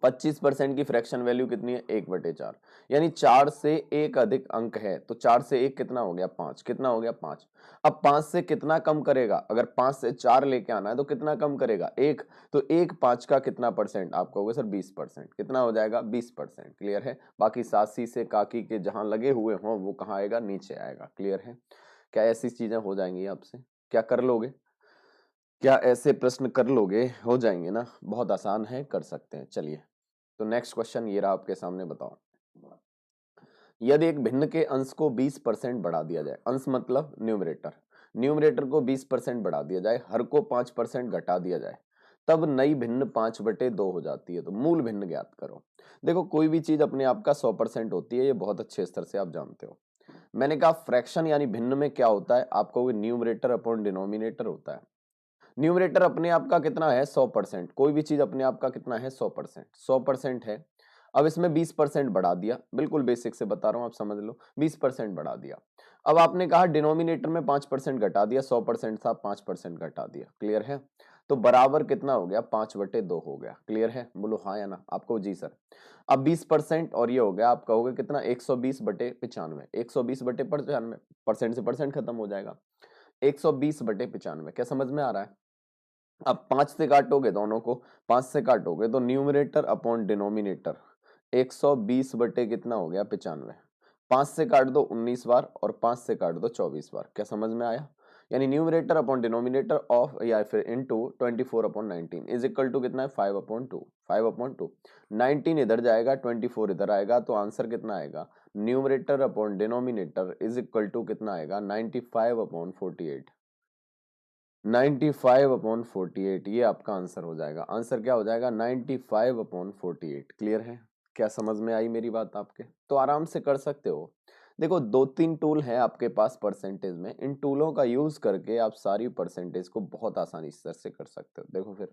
25% की फ्रैक्शन वैल्यू कितनी है, 1/4। यानी 4 से 1 अधिक अंक है तो 4 से 1 कितना हो गया, 5। कितना हो गया, 5। अब 5 से कितना कम करेगा, अगर 5 से 4 लेके आना है तो कितना कम करेगा, 1। तो 1 5 का कितना परसेंट, आप कहोगे सर 20%। कितना हो जाएगा, 20%। क्लियर है? बाकी सासी से काकी के जहां लगे हुए हों वो कहाँ आएगा, नीचे आएगा। क्लियर है? क्या ऐसी चीजें हो जाएंगी आपसे? क्या कर लोगे? क्या ऐसे प्रश्न कर लोगे? हो जाएंगे ना? बहुत आसान है, कर सकते हैं। चलिए तो नेक्स्ट क्वेश्चन ये रहा आपके सामने। बताओ, यदि एक भिन्न के अंश को 20% बढ़ा दिया जाए, अंश मतलब न्यूमरेटर, न्यूमरेटर को 20% बढ़ा दिया जाए, हर को 5% घटा दिया जाए, तब नई भिन्न 5/2 हो जाती है। तो मूल भिन्न ज्ञात करो। देखो कोई भी चीज अपने आप का 100% होती है, ये बहुत अच्छे स्तर से आप जानते हो। मैंने कहा फ्रैक्शन यानी भिन्न में क्या होता है, आपको न्यूमरेटर अपॉन डिनोमिनेटर होता है। न्यूमरेटर अपने आप का कितना है 100%, कोई भी चीज अपने आप का कितना है 100%, 100% है। अब इसमें 20% बढ़ा दिया, बिल्कुल बेसिक से बता रहा हूं, आप समझ लो, 20% बढ़ा दिया। अब आपने कहा डिनोमिनेटर में 5% घटा दिया, 100% था 5% घटा दिया, क्लियर है? तो बराबर कितना हो गया 5/2 हो गया, क्लियर है? बोलो हाँ या ना, आपको जी सर। अब 20% और ये हो गया, आप कहोगे कितना 120/95, 120/95, परसेंट से परसेंट खत्म हो जाएगा, 120/95, क्या समझ में आ रहा है? अब 5 से काटोगे दोनों को, 5 से काटोगे तो न्यूमरेटर अपॉन डिनोमिनेटर 120 बटे कितना हो गया 95, 5 से काट दो 19 बार और 5 से काट दो 24 बार, क्या समझ में आया? यानी न्यूमरेटर अपॉन डिनोमिनेटर ऑफ या फिर इनटू 24/19 इज इक्वल टू कितना है 5/2, 5/2, 19 इधर जाएगा 24 इधर आएगा, तो आंसर कितना आएगा numerator upon denominator is equal to कितना आएगा 95/48, 95/48, ये आपका आंसर हो जाएगा। आंसर क्या हो जाएगा 95/48, क्लियर है? क्या समझ में आई मेरी बात आपके? तो आराम से कर सकते हो। देखो 2-3 टूल हैं आपके पास परसेंटेज में, इन टूलों का यूज करके आप सारी परसेंटेज को बहुत आसानी से कर सकते हो। देखो फिर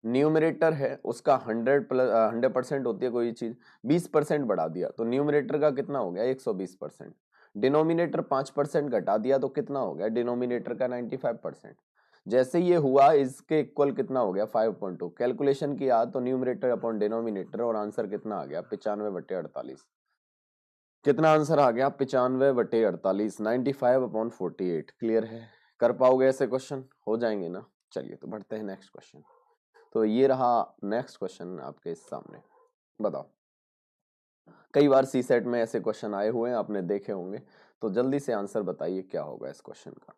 न्यूमरेटर है उसका 100% होती है कोई चीज, 20% बढ़ा दिया तो न्यूमरेटर का कितना हो गया 120%, डिनोमिनेटर 5% घटा दिया तो कितना हो गया डिनोमिनेटर का 95%। जैसे ये हुआ इसके इक्वल कितना हो गया 5/2, कैलकुलेशन किया तो न्यूमरेटर अपॉन डिनोमिनेटर और आंसर कितना आ गया 95/48। कितना आंसर आ गया 95/48, 95/48, क्लियर है? कर पाओगे ऐसे क्वेश्चन? हो जाएंगे ना? चलिए तो बढ़ते हैं नेक्स्ट क्वेश्चन। तो ये रहा नेक्स्ट क्वेश्चन आपके सामने, बताओ। कई बार सी सेट में ऐसे क्वेश्चन आए हुए हैं, आपने देखे होंगे, तो जल्दी से आंसर बताइए क्या होगा इस क्वेश्चन का।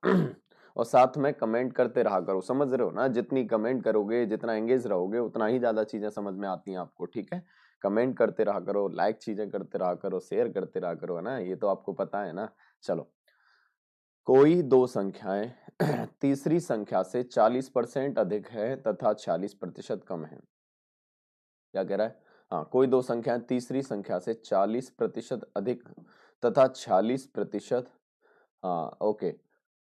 और साथ में कमेंट करते रहा करो, समझ रहे हो ना? जितनी कमेंट करोगे, जितना एंगेज रहोगे, उतना ही ज्यादा चीजें समझ में आती हैं आपको, ठीक है? कमेंट करते रहा करो, लाइक चीजें करते रहा करो, शेयर करते रहा करो, है ना? ये तो आपको पता है ना। चलो, कोई दो संख्याएं तीसरी संख्या से 40% अधिक है तथा 40% कम है। क्या कह रहा है? हाँ, कोई दो संख्याएं तीसरी संख्या से 40% अधिक तथा 40%, हाँ okay,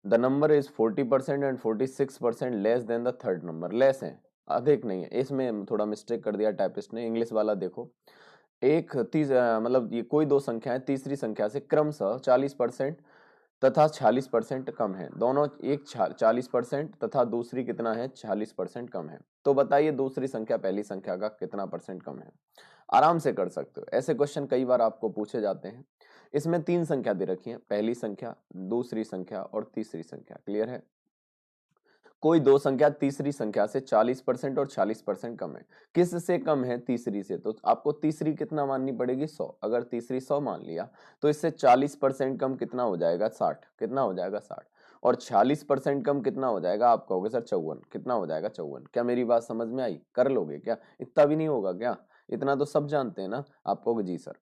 the number is 40% and 46% less than the third number. Less है, अधिक नहीं है। इसमें थोड़ा मिस्टेक कर दिया टाइपिस्ट ने, इंग्लिश वाला देखो। मतलब ये कोई दो संख्याएं तीसरी संख्या से क्रमशः 40% तथा 40% कम है, दोनों एक 40% तथा दूसरी कितना है 40% कम है। तो बताइए दूसरी संख्या पहली संख्या का कितना परसेंट कम है? आराम से कर सकते हो, ऐसे क्वेश्चन कई बार आपको पूछे जाते हैं। इसमें 3 संख्या दे रखी है, पहली संख्या, दूसरी संख्या और तीसरी संख्या, क्लियर है? कोई दो संख्या तीसरी संख्या से 40% और 40% कम है। किससे कम है? तीसरी से। तो आपको तीसरी कितना माननी पड़ेगी 100, अगर तीसरी 100 मान लिया तो इससे 40% कम कितना हो जाएगा 60, कितना हो जाएगा 60, और 40% कम कितना हो जाएगा? आप कहोगे सर 54, कितना हो जाएगा 54। क्या मेरी बात समझ में आई? कर लोगे क्या? इतना भी नहीं होगा क्या? इतना तो सब जानते हैं ना। आप कहोगे जी सर।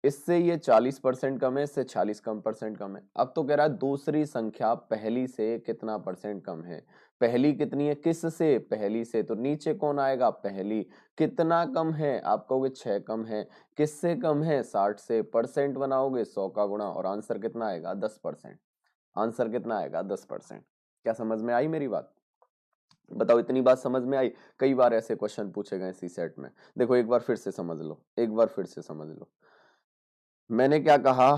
इससे ये 40% कम है, इससे 40% कम है। अब तो कह रहा है दूसरी संख्या पहली से कितना परसेंट कम है। पहली कितनी है? किस से? पहली से। तो नीचे कौन आएगा? पहली। कितना कम है? आप कहोगे 6 कम है। किससे कम है? 60 से। परसेंट बनाओगे 100 का गुणा और आंसर कितना आएगा 10%। आंसर कितना आएगा 10%। क्या समझ में आई मेरी बात? बताओ, इतनी बात समझ में आई? कई बार ऐसे क्वेश्चन पूछे गए सी सेट में। देखो एक बार फिर से समझ लो, एक बार फिर से समझ लो। मैंने क्या कहा?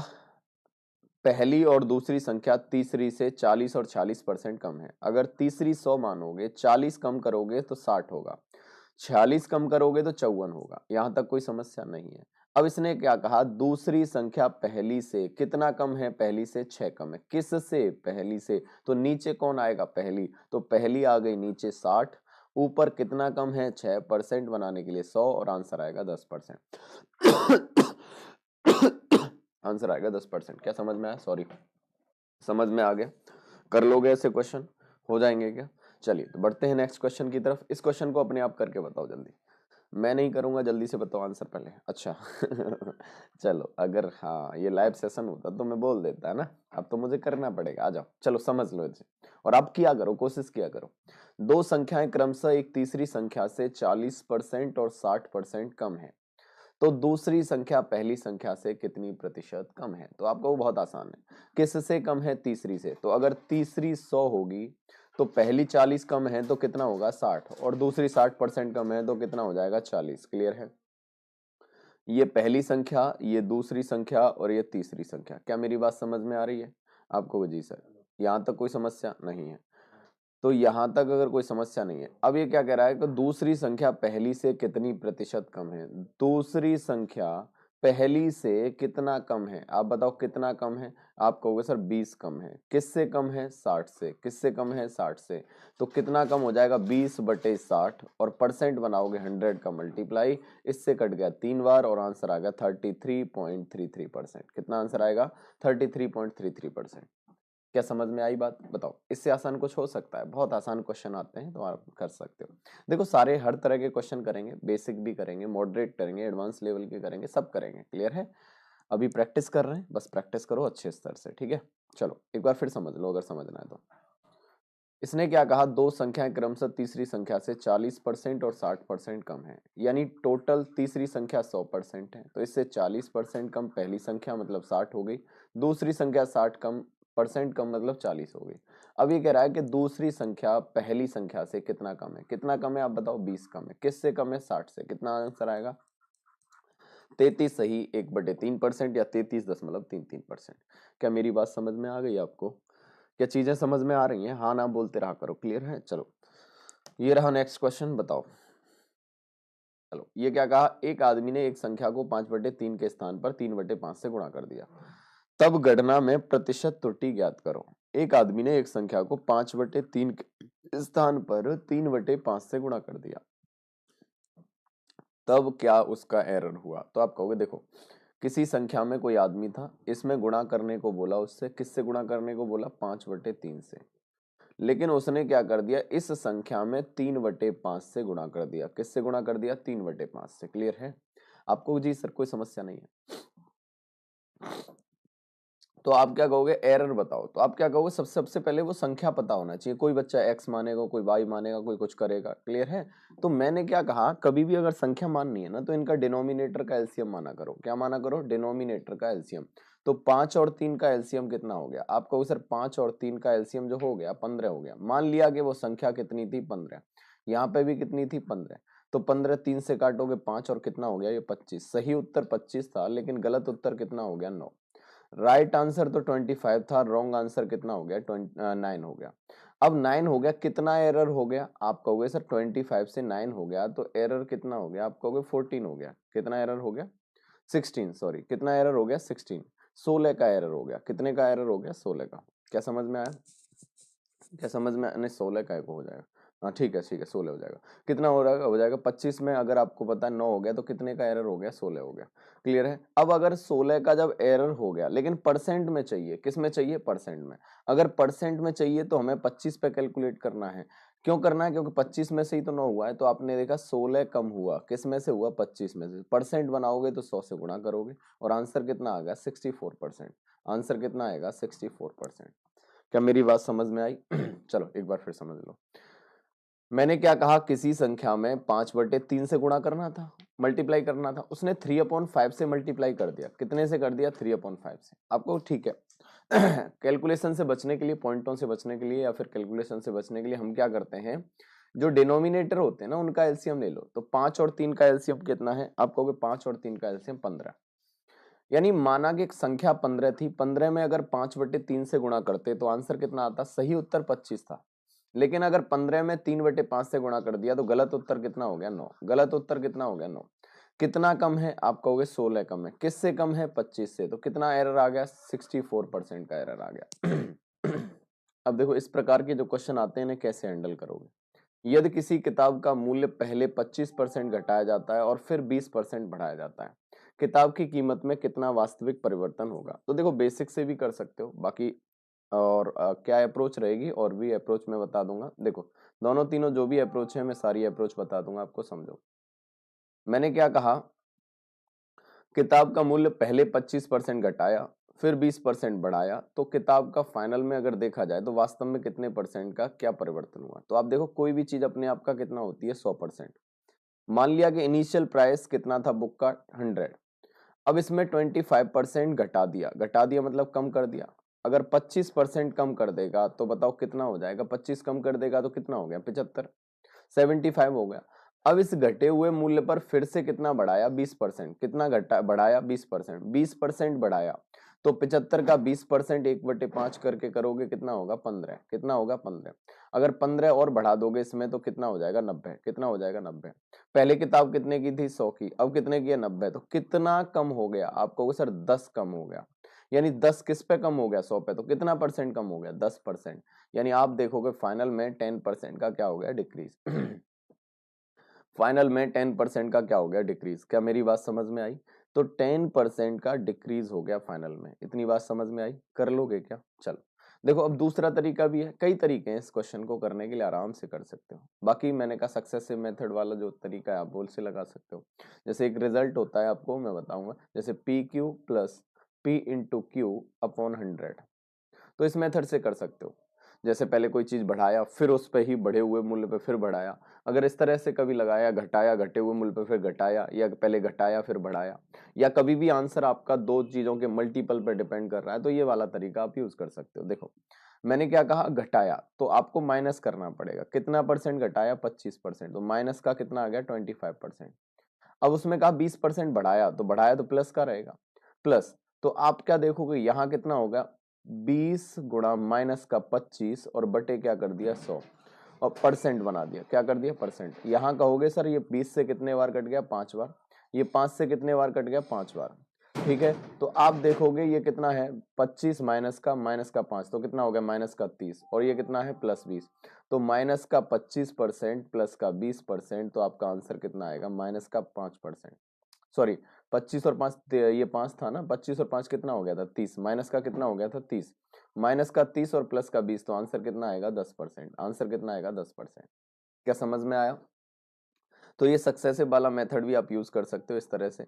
पहली और दूसरी संख्या तीसरी से 40 और 40% कम है। अगर तीसरी 100 मानोगे, 40 कम करोगे तो 60 होगा, 46 कम करोगे तो 54 होगा। यहां तक कोई समस्या नहीं है। अब इसने क्या कहा? दूसरी संख्या पहली से कितना कम है? पहली से 6 कम है। किस से? पहली से। तो नीचे कौन आएगा? पहली। तो पहली आ गई नीचे 60, ऊपर कितना कम है 6, परसेंट बनाने के लिए 100 और आंसर आएगा 10%। आंसर आएगा 10%। क्या समझ में आया? सॉरी, समझ में आ गया? कर लोगे ऐसे क्वेश्चन? हो जाएंगे क्या? चलिए तो बढ़ते हैं नेक्स्ट क्वेश्चन की तरफ। इस क्वेश्चन को अपने आप करके बताओ जल्दी। मैं नहीं करूंगा, जल्दी से बताओ आंसर पहले। अच्छा चलो, अगर हाँ ये लाइव सेशन होता तो मैं बोल देता है ना, अब तो मुझे करना पड़ेगा। आ जाओ, चलो समझ लो इसे। और आप किया करो, कोशिश किया करो। दो संख्याएं क्रमशः एक तीसरी संख्या से 40% और 60% कम है, तो दूसरी संख्या पहली संख्या से कितनी प्रतिशत कम है? तो आपको वो बहुत आसान है। किससे कम है? तीसरी से। तो अगर तीसरी 100 होगी तो पहली 40 कम है तो कितना होगा 60, और दूसरी 60% कम है तो कितना हो जाएगा 40। क्लियर है? ये पहली संख्या, ये दूसरी संख्या और ये तीसरी संख्या। क्या मेरी बात समझ में आ रही है आपको? जी सर, यहाँ तक कोई समस्या नहीं है। तो यहां तक अगर कोई समस्या नहीं है, अब ये क्या कह रहा है कि दूसरी संख्या पहली से कितनी प्रतिशत कम है। दूसरी संख्या पहली से कितना कम है, आप बताओ कितना कम है। आप कहोगे सर 20 कम है। किससे कम है? 60 से। किससे कम है? 60 से। तो कितना कम हो जाएगा? 20/60, और परसेंट बनाओगे 100 का मल्टीप्लाई, इससे कट गया 3 बार और आंसर आ गया 33.33%। कितना आंसर आएगा? 33.33%। क्या समझ में आई बात? बताओ, इससे आसान कुछ हो सकता है? बहुत आसान क्वेश्चन आते हैं तो आप कर सकते हो। देखो सारे हर तरह के क्वेश्चन करेंगे, बेसिक भी करेंगे, मॉडरेट करेंगे, एडवांस लेवल के करेंगे, सब करेंगे। क्लियर है? अभी प्रैक्टिस कर रहे हैं, बस प्रैक्टिस करो अच्छे स्तर से। ठीक है, चलो एक बार फिर समझ लो अगर समझना है तो। इसने क्या कहा? दो संख्याएं क्रमशः तीसरी संख्या से 40% और 60% कम है, यानी टोटल तीसरी संख्या 100% है, तो इससे 40% कम पहली संख्या मतलब 60 हो गई, दूसरी संख्या 60% कम मतलब 40 हो गई। अब ये कह रहा है कि दूसरी संख्या पहली संख्या से कितना कम है। कितना कम है आप बताओ? 20 कम है। किससे कम है? 60 से। कितना आंसर आएगा? 33 सही 1/3% या 33.33%। क्या मेरी बात समझ में आ गई आपको? क्या चीजें समझ में आ रही हैं? हाँ ना बोलते रहा करो। क्लियर है? चलो ये रहा नेक्स्ट क्वेश्चन, बताओ। चलो ये क्या कहा? एक आदमी ने एक संख्या को 5/3 के स्थान पर 3/5 से गुणा कर दिया, तब गणना में प्रतिशत त्रुटि ज्ञात करो। एक आदमी ने एक संख्या को 5/3 के स्थान पर 3/5 से गुणा कर दिया, तब क्या उसका एरर हुआ? तो आप कहोगे देखो, किसी संख्या में कोई आदमी था, इसमें गुणा करने को बोला उससे। किससे गुणा करने को बोला? 5/3 से। लेकिन उसने क्या कर दिया? इस संख्या में 3/5 से गुणा कर दिया। किससे गुणा कर दिया? 3/5 से। क्लियर है आपको? जी सर कोई समस्या नहीं है। तो आप क्या कहोगे? एरर बताओ। तो आप क्या कहोगे? सबसे पहले वो संख्या पता होना चाहिए। कोई बच्चा एक्स मानेगा, कोई वाई मानेगा, कोई कुछ करेगा। क्लियर है? तो मैंने क्या कहा, कभी भी अगर संख्या माननी है ना तो इनका डिनोमिनेटर का एलसीएम माना करो। क्या माना करो? डिनोमिनेटर का एलसीएम। तो 5 और 3 का एलसीएम कितना हो गया? आप कहोगे सर 5 और 3 का एलसीएम जो हो गया 15 हो गया। मान लिया कि वो संख्या कितनी थी? 15। यहाँ पे भी कितनी थी? 15। तो 15 3 से काटोगे 5 और कितना हो गया? ये 25। सही उत्तर 25 था, लेकिन गलत उत्तर कितना हो गया? 9। राइट आंसर तो 25 था, रॉन्ग आंसर कितना हो गया? 9 हो गया। अब 9 हो गया, कितना एरर हो गया? आप कहोगे सर 25 से 9 हो गया तो एरर कितना हो गया? आप कहोगे 14 हो गया। कितना एरर हो गया? 16, सॉरी कितना एरर हो गया? 16। 16 का एरर हो गया। कितने का एरर हो गया? 16 का। क्या समझ में आया? क्या समझ में? नहीं 16 का एक हो जाएगा। हाँ ठीक है 16 हो जाएगा। कितना हो रहा है? हो जाएगा 25 में, अगर आपको पता है 9 हो गया तो कितने का एरर हो गया? 16 हो गया। क्लियर है? अब अगर 16 का जब एरर हो गया, लेकिन परसेंट में चाहिए। किस में चाहिए? परसेंट में। अगर परसेंट में चाहिए तो हमें 25 पे कैलकुलेट करना है। क्यों करना है? क्योंकि 25 में से ही तो 9 हुआ है, तो आपने देखा 16 कम हुआ। किस में से हुआ? 25 में से। परसेंट बनाओगे तो 100 से गुणा करोगे और आंसर कितना आ गया? 64%। आंसर कितना आएगा? 64%। क्या मेरी बात समझ में आई? चलो एक बार फिर समझ लो। मैंने क्या कहा? किसी संख्या में 5/3 से गुणा करना था, मल्टीप्लाई करना था। उसने 3/5 से मल्टीप्लाई कर दिया। कितने से कर दिया? 3/5 से। आपको ठीक है कैलकुलेशन से बचने के लिए, पॉइंटों से बचने के लिए या फिर कैलकुलेशन से बचने के लिए हम क्या करते हैं, जो डिनोमिनेटर होते हैं ना उनका एलसीएम ले लो। तो 5 और 3 का एलसीएम कितना है? आप कहोगे 5 और 3 का एलसीएम 15। यानी माना कि एक संख्या 15 थी, 15 में अगर 5/3 से गुणा करते तो आंसर कितना आता? सही उत्तर 25 था। लेकिन अगर 15 में 3/5 से गुणा कर दिया तो गलत उत्तर कितना हो गया? 9। गलत उत्तर कितना हो गया? 9। कितना कम है? आप कहोगे 16 कम है। किससे कम है? 25 से। तो कितना एरर आ गया? 64% का एरर आ गया। अब देखो इस प्रकार के जो क्वेश्चन आते हैं इन्हें कैसे हैंडल करोगे। यदि किसी किताब का मूल्य पहले 25% घटाया जाता है और फिर 20% बढ़ाया जाता है, किताब की कीमत में कितना वास्तविक परिवर्तन होगा? तो देखो बेसिक से भी कर सकते हो, बाकी और क्या अप्रोच रहेगी और भी अप्रोच मैं बता दूंगा। देखो दोनों तीनों जो भी अप्रोच है मैं सारी अप्रोच बता दूंगा आपको, समझो। मैंने क्या कहा? किताब का मूल्य पहले 25% घटाया, फिर 20% बढ़ाया, तो किताब का फाइनल में अगर देखा जाए तो वास्तव में कितने परसेंट का क्या परिवर्तन हुआ? तो आप देखो कोई भी चीज अपने आप का कितना होती है? 100%। मान लिया कि इनिशियल प्राइस कितना था बुक का? 100। अब इसमें 25% घटा दिया। घटा दिया मतलब कम कर दिया। अगर 25% कम कर देगा तो बताओ कितना हो जाएगा, 25 कम कर देगा तो कितना हो गया 75, 75 हो गया। अब इस घटे हुए मूल्य पर फिर से कितना बढ़ाया 20%, कितना घटा बढ़ाया 20%, 20% बढ़ाया तो 75 का 20% 1/5 करके करोगे कितना होगा 15, कितना होगा 15। अगर 15 और बढ़ा दोगे इसमें तो कितना हो जाएगा 90, कितना हो जाएगा 90। पहले किताब कितने की थी 100 की, अब कितने की है 90, तो कितना कम हो गया, आप कहोगे सर 10 कम हो गया। यानी 10 किस पे कम हो गया 100 पे, तो कितना परसेंट कम हो गया 10%। यानी आप देखोगे फाइनल में 10% का क्या हो गया डिक्रीज। फाइनल में 10% का क्या हो गया डिक्रीज। क्या मेरी बात समझ में आई? तो 10% का डिक्रीज हो गया फाइनल में। इतनी बात समझ में आई? कर लोगे क्या? चलो देखो, अब दूसरा तरीका भी है, कई तरीके हैं इस क्वेश्चन को करने के लिए, आराम से कर सकते हो। बाकी मैंने कहा सक्सेसिव मेथड वाला जो तरीका है आप बोल से लगा सकते हो। जैसे एक रिजल्ट होता है आपको मैं बताऊंगा, जैसे P Q plus P into Q upon 100, तो इस मेथड से कर सकते हो। जैसे पहले कोई चीज बढ़ाया फिर उस पे ही बढ़े हुए मूल्य पे फिर बढ़ाया, अगर इस तरह से कभी लगाया, घटाया घटे हुए मूल्य पे फिर घटाया, या पहले घटाया फिर बढ़ाया, या कभी भी आंसर आपका दो चीजों के मल्टीपल पे डिपेंड कर रहा है, तो ये वाला तरीका आप यूज कर सकते हो। देखो मैंने क्या कहा, घटाया तो आपको माइनस करना पड़ेगा, कितना परसेंट घटाया 25%, तो माइनस का कितना आ गया 25%। अब उसमें कहा 20% बढ़ाया, तो बढ़ाया तो प्लस का रहेगा, प्लस, तो आप क्या देखोगे यहाँ कितना होगा 20 गुणा माइनस का 25 और बटे क्या कर दिया 100 और परसेंट बना दिया, क्या कर दिया परसेंट। यहाँ कहोगे सर ये 20 से कितने बार कट गया 5 बार, ये 5 से कितने बार कट गया 5 बार, ठीक है। तो आप देखोगे ये कितना है 25 माइनस का 5 तो कितना हो गया माइनस का 30, और ये कितना है प्लस 20, तो माइनस का 25% प्लस का 20%, तो आपका आंसर कितना आएगा माइनस का 5%। सॉरी 25 और 5, ये 5 था ना, 25 और 5 कितना हो गया था 30, माइनस का कितना हो गया था 30, माइनस का 30 और प्लस का 20, तो आंसर कितना आएगा 10%, आंसर कितना आएगा 10%। क्या समझ में आया? तो ये सक्सेसिव वाला मेथड भी आप यूज कर सकते हो इस तरह से।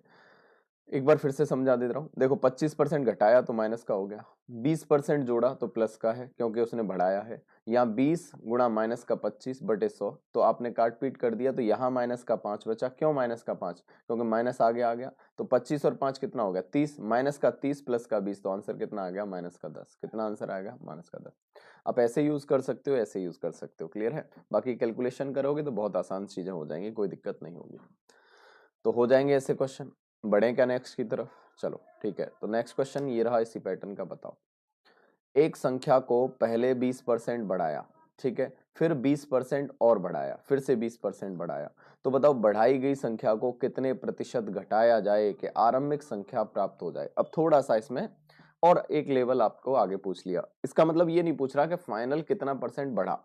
एक बार फिर से समझा दे रहा हूँ, देखो 25% घटाया तो माइनस का हो गया, 20% जोड़ा तो प्लस का है क्योंकि उसने बढ़ाया है। यहाँ 20 गुणा माइनस का 25 बटे 100, तो आपने काट पीट कर दिया, तो यहाँ माइनस का 5 बचा। क्यों माइनस का 5? क्योंकि माइनस आगे आ गया, तो 25 और 5 कितना हो गया 30, माइनस का 30 प्लस का 20, तो आंसर कितना आ गया माइनस का 10। कितना आंसर आएगा माइनस का 10। आप ऐसे यूज कर सकते हो, ऐसे यूज कर सकते हो, क्लियर है? बाकी कैलकुलेशन करोगे तो बहुत आसान चीजें हो जाएंगी, कोई दिक्कत नहीं होगी। तो हो जाएंगे ऐसे क्वेश्चन। बढ़े क्या नेक्स्ट की तरफ? चलो ठीक है, तो नेक्स्ट क्वेश्चन ये रहा इसी पैटर्न का। बताओ एक संख्या को पहले 20% बढ़ाया, ठीक है, फिर 20% और बढ़ाया, फिर से 20% बढ़ाया, तो बताओ बढ़ाई गई संख्या को कितने प्रतिशत घटाया जाए कि आरंभिक संख्या प्राप्त हो जाए। अब थोड़ा सा इसमें और एक लेवल आपको आगे पूछ लिया, इसका मतलब ये नहीं पूछ रहा कि फाइनल कितना परसेंट बढ़ा,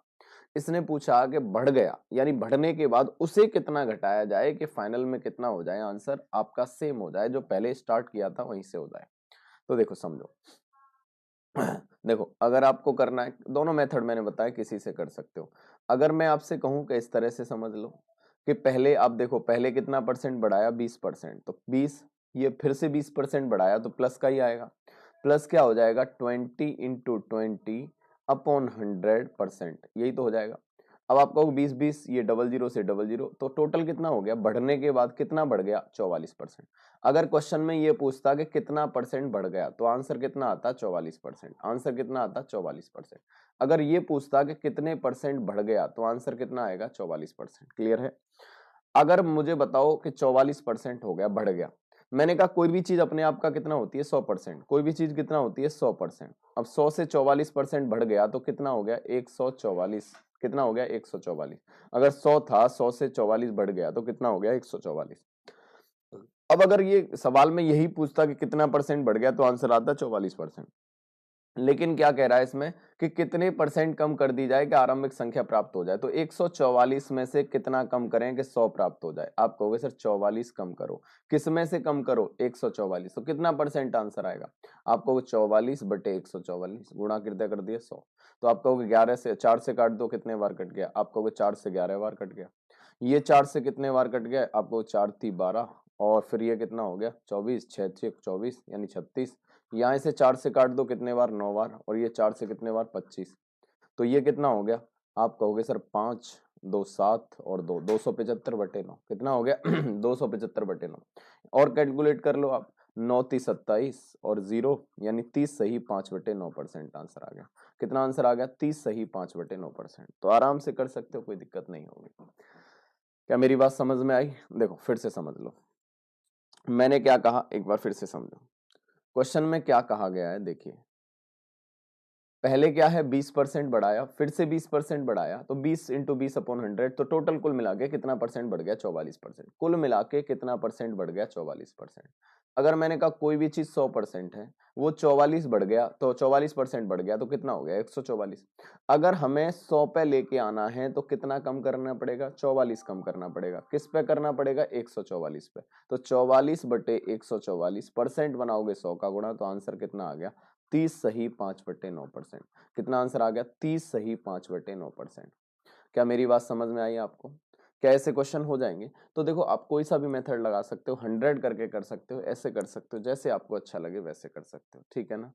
इसने पूछा कि बढ़ गया, यानी बढ़ने के बाद उसे कितना घटाया जाए कि फाइनल में कितना हो जाए आंसर आपका सेम हो जाए, जो पहले स्टार्ट किया था वहीं से हो जाए। तो देखो समझो, देखो अगर आपको करना है, दोनों मेथड मैंने बताया किसी से कर सकते हो। अगर मैं आपसे कहूं कि इस तरह से समझ लो कि पहले आप देखो, पहले कितना परसेंट बढ़ाया 20%, तो 20, ये फिर से 20% बढ़ाया तो प्लस का ही आएगा, प्लस क्या हो जाएगा 20 इंटू 20 अपॉन 100%, यही तो हो जाएगा। अब आप कहो 20 20, ये डबल जीरो से डबल जीरो, तो टोटल कितना हो गया बढ़ने के बाद कितना बढ़ गया 44%। अगर क्वेश्चन में ये पूछता कि कितना परसेंट बढ़ गया, तो आंसर कितना आता 44%, आंसर कितना आता 44%। अगर ये पूछता कि कितने परसेंट बढ़ गया, तो आंसर कितना आएगा 44%। क्लियर है? अगर मुझे बताओ कि 44% हो गया बढ़ गया, मैंने कहा कोई भी चीज अपने आप का कितना होती है 100%, कोई भी चीज कितना होती है 100%। अब 100 से 44% बढ़ गया तो कितना हो गया 144, कितना हो गया 144। अगर 100 था 100 से 44 बढ़ गया तो कितना हो गया 144। अब अगर ये सवाल में यही पूछता कि कितना परसेंट बढ़ गया, तो आंसर आता 44%। लेकिन क्या कह रहा है इसमें कि कितने परसेंट कम कर दी जाए कि आरंभिक संख्या प्राप्त हो जाए, तो 144 में से कितना कम करें कि 100 प्राप्त हो जाए। आप कहोगे सर 44 कम करो, किस में से कम करो 144, तो कितना परसेंट आंसर आएगा? आप कहोगे 44 बटे 144, गुणा कर दिया 100, तो आप कहोगे 11 से 4 से काट दो, कितने बार कट गया? आप कहोगे 4 से 11 बार कट गया। ये 4 से कितने बार कट गया? आपको 4 थी 12, और फिर ये कितना हो गया 24, 6 6 24 यानी 36। यहाँ से 4 से काट दो, कितने बार 9 बार, और ये 4 से कितने बार 25, तो ये कितना हो गया? आप कहोगे सर 5 2 7 और 2 275 बटे 9, कितना हो गया 275 बटे 9। और कैलकुलेट कर लो आप, 9 × 27 और 0 यानी 30 सही 5/9% आंसर आ गया। कितना आंसर आ गया? 30 सही 5/9%। तो आराम से कर सकते हो, कोई दिक्कत नहीं होगी। क्या मेरी बात समझ में आई? देखो फिर से समझ लो, मैंने क्या कहा एक बार फिर से समझो। क्वेश्चन में क्या कहा गया है देखिए, पहले क्या है 20% बढ़ाया, फिर से 20% बढ़ाया, तो 20 × 20/100, तो टोटल कुल मिला के कितना परसेंट बढ़ गया? 44%। कुल मिला के कितना परसेंट बढ़ गया? 44%। अगर मैंने कहा कोई भी चीज 100% है, वो 44 बढ़ गया तो 44% बढ़ गया तो कितना हो गया? 144। अगर हमें 100 पे लेके आना है तो कितना कम करना पड़ेगा? 44 कम करना पड़ेगा। किस पे करना पड़ेगा? 144 पे। तो 44/144 परसेंट बनाओगे 100 का गुणा, तो आंसर कितना आ गया? 30 सही 5/9%। कितना आंसर आ गया? 30 सही 5/9%। क्या मेरी बात समझ में आई आपको? क्या ऐसे क्वेश्चन हो जाएंगे? तो देखो आप कोई सा भी मेथड लगा सकते हो, 100 करके कर सकते हो, ऐसे कर सकते हो, जैसे आपको अच्छा लगे वैसे कर सकते हो, ठीक है ना?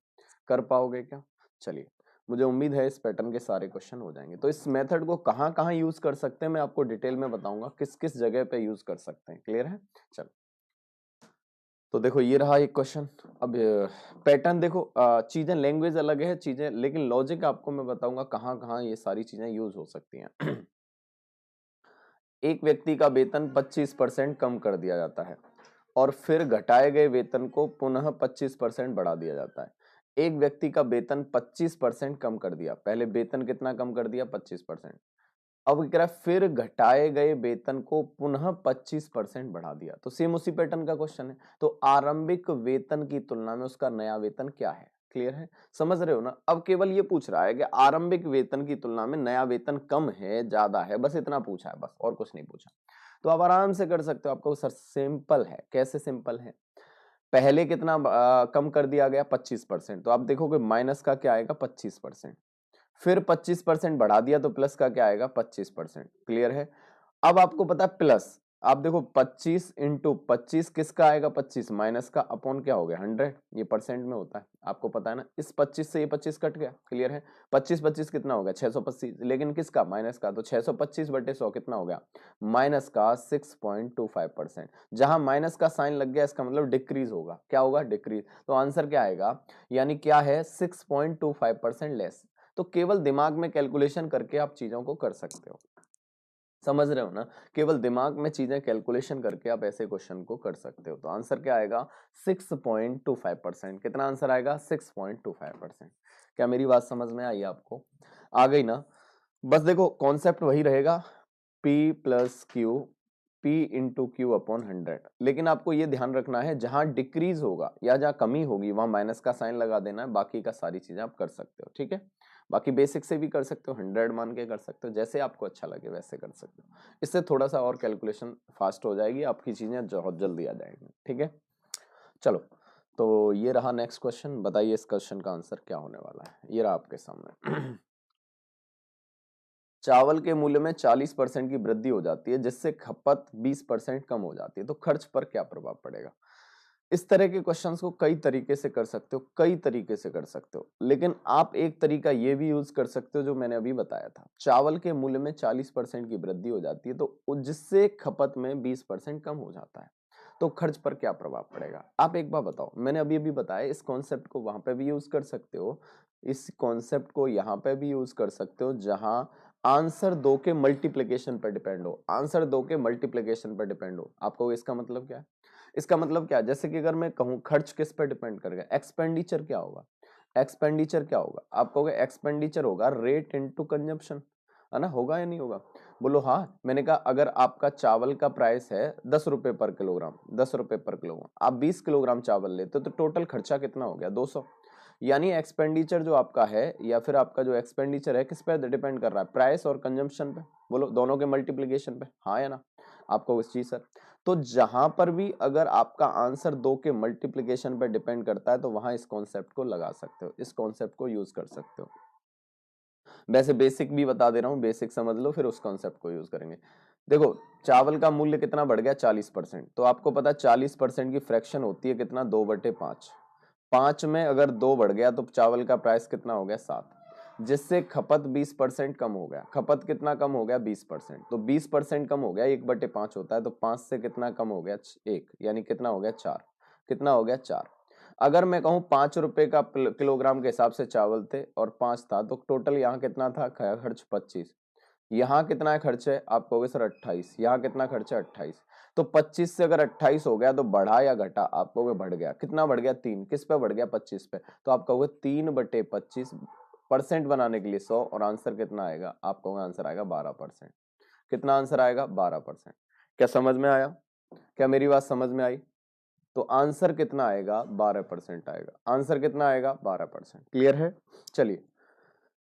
कर पाओगे क्या? चलिए, मुझे उम्मीद है इस पैटर्न के सारे क्वेश्चन हो जाएंगे। तो इस मेथड को कहाँ कहाँ यूज कर सकते हैं मैं आपको डिटेल में बताऊंगा, किस किस जगह पे यूज कर सकते हैं। क्लियर है? चलो, तो देखो ये रहा एक क्वेश्चन। अब पैटर्न देखो, चीजें लैंग्वेज अलग है चीजें, लेकिन लॉजिक आपको मैं बताऊंगा कहाँ कहाँ ये सारी चीजें यूज हो सकती हैं। एक व्यक्ति का वेतन 25% कम कर दिया जाता है और फिर घटाए गए वेतन को पुनः 25% बढ़ा दिया जाता है। एक व्यक्ति का वेतन 25% कम कर दिया, पहले वेतन कितना कम कर दिया? 25%। अब कह रहा है फिर घटाए गए वेतन को पुनः 25% बढ़ा दिया, तो सेम उसी पैटर्न का क्वेश्चन है। तो आरंभिक वेतन की तुलना में उसका नया वेतन क्या है? क्लियर है? समझ रहे हो ना? अब केवल ये पूछ रहा है कि आरंभिक वेतन की तुलना में नया वेतन कम है ज्यादा है, बस इतना पूछा है, बस और कुछ नहीं पूछा। तो आप आराम से कर सकते हो। आपको सर सिंपल है। कैसे सिंपल है? पहले कितना कम कर दिया गया? 25%। तो आप देखोगे माइनस का क्या आएगा? 25%। फिर 25% बढ़ा दिया तो प्लस का क्या आएगा? 25%। क्लियर है? अब आपको पता है प्लस, आप देखो 25 × 25 किसका आएगा? 25 माइनस का अपॉन क्या हो गया? 100। ये परसेंट में होता है, आपको पता है ना। इस 25 से ये 25 कट गया। क्लियर है? 25 25 कितना हो गया? 625, लेकिन किसका? माइनस का। तो 625/100 कितना हो गया? माइनस का 6.25%। जहां माइनस का साइन लग गया इसका मतलब डिक्रीज होगा। क्या होगा? डिक्रीज। तो आंसर क्या आएगा? यानी क्या है? 6.25% लेस। तो केवल दिमाग में कैलकुलेशन करके आप चीजों को कर सकते हो। समझ रहे हो ना? केवल दिमाग में चीजें कैलकुलेशन करके आप ऐसे क्वेश्चन को कर सकते हो। तो आंसर क्या आएगा? 6.25%। कितना आंसर आएगा? 6.25%। क्या मेरी बात समझ में आई आपको? आ गई ना? बस देखो कॉन्सेप्ट वही रहेगा, P + Q, P × Q/100। लेकिन आपको ये ध्यान रखना है जहां डिक्रीज होगा या जहां कमी होगी वहां माइनस का साइन लगा देना है। बाकी का सारी चीजें आप कर सकते हो, ठीक है? बाकी बेसिक से भी कर सकते हो, 100 मान के कर सकते हो, जैसे आपको अच्छा लगे वैसे कर सकते हो। इससे थोड़ा सा और कैलकुलेशन फास्ट हो जाएगी, आपकी चीजें बहुत जल्दी आ जाएगी, ठीक है? चलो, तो ये रहा नेक्स्ट क्वेश्चन। बताइए इस क्वेश्चन का आंसर क्या होने वाला है। ये रहा आपके सामने। चावल के मूल्य में 40% की वृद्धि हो जाती है जिससे खपत 20% कम हो जाती है, तो खर्च पर क्या प्रभाव पड़ेगा? इस तरह के क्वेश्चंस को कई तरीके से कर सकते हो, कई तरीके से कर सकते हो, लेकिन आप एक तरीका ये भी यूज कर सकते हो जो मैंने अभी बताया था। चावल के मूल्य में 40% की वृद्धि हो जाती है तो जिससे खपत में 20% कम हो जाता है, तो खर्च पर क्या प्रभाव पड़ेगा? आप एक बार बताओ। मैंने अभी अभी बताया, इस कॉन्सेप्ट को वहां पे भी यूज कर सकते हो, इस कॉन्सेप्ट को यहाँ पे भी यूज कर सकते हो जहां आंसर दो के मल्टीप्लीकेशन पर डिपेंड हो। आंसर दो के मल्टीप्लीकेशन पर डिपेंड हो। आपको इसका मतलब क्या है? इसका मतलब क्या है? जैसे कि अगर मैं कहूं खर्च किस पर डिपेंड करेगा, एक्सपेंडिचर क्या होगा? एक्सपेंडिचर क्या होगा? आप कहोगे एक्सपेंडिचर होगा रेट इनटू कंजम्पशन, है ना? होगा या नहीं होगा? बोलो हाँ। मैंने कहा अगर आपका चावल का प्राइस है 10 रुपए पर किलोग्राम, 10 रुपए पर किलोग्राम, आप 20 किलोग्राम चावल लेते हो तो टोटल खर्चा कितना हो गया? 200। यानी एक्सपेंडिचर जो आपका है या फिर आपका जो एक्सपेंडिचर है किस पर डिपेंड कर रहा है? प्राइस और कंजम्पशन पे। बोलो दोनों के मल्टीप्लीकेशन पे, हाँ या ना? आपको उस चीज सर, तो जहां पर भी अगर आपका आंसर दो के मल्टीप्लीकेशन पर डिपेंड करता है तो वहां इस कॉन्सेप्ट को लगा सकते हो, इस कॉन्सेप्ट को यूज कर सकते हो। वैसे बेसिक भी बता दे रहा हूँ, बेसिक समझ लो फिर उस कॉन्सेप्ट को यूज करेंगे। देखो चावल का मूल्य कितना बढ़ गया? 40%। तो आपको पता 40% की फ्रैक्शन होती है कितना? 2/5। 5 में अगर 2 बढ़ गया तो चावल का प्राइस कितना हो गया? 7, जिससे खपत 20% कम हो गया। खपत कितना कम हो गया? 20%। तो 20% कम हो गया, 1/5 होता है, तो 5 से कितना कम हो गया? 1, यानी कितना हो गया? 4। कितना हो गया 4। अगर मैं कहूँ 5 रुपए का किलोग्राम के हिसाब से चावल थे और 5 था, तो टोटल यहाँ कितना था खर्च 25। यहाँ कितना खर्च है आप कहोगे सर 28। यहाँ कितना खर्च है 28। तो 25 से अगर 28 हो गया तो बढ़ा या घटा, आप कहोगे बढ़ गया। कितना बढ़ गया 3। किस पे बढ़ गया 25 पे। तो आप कहोगे 3/25 परसेंट बनाने के लिए 100, और आंसर कितना आएगा आप कहोगे आंसर आएगा 12%। कितना आंसर आएगा 12%। क्या समझ में आया? क्या मेरी बात समझ में आई? तो आंसर कितना आएगा 12% आएगा। आंसर कितना आएगा 12%। क्लियर है? चलिए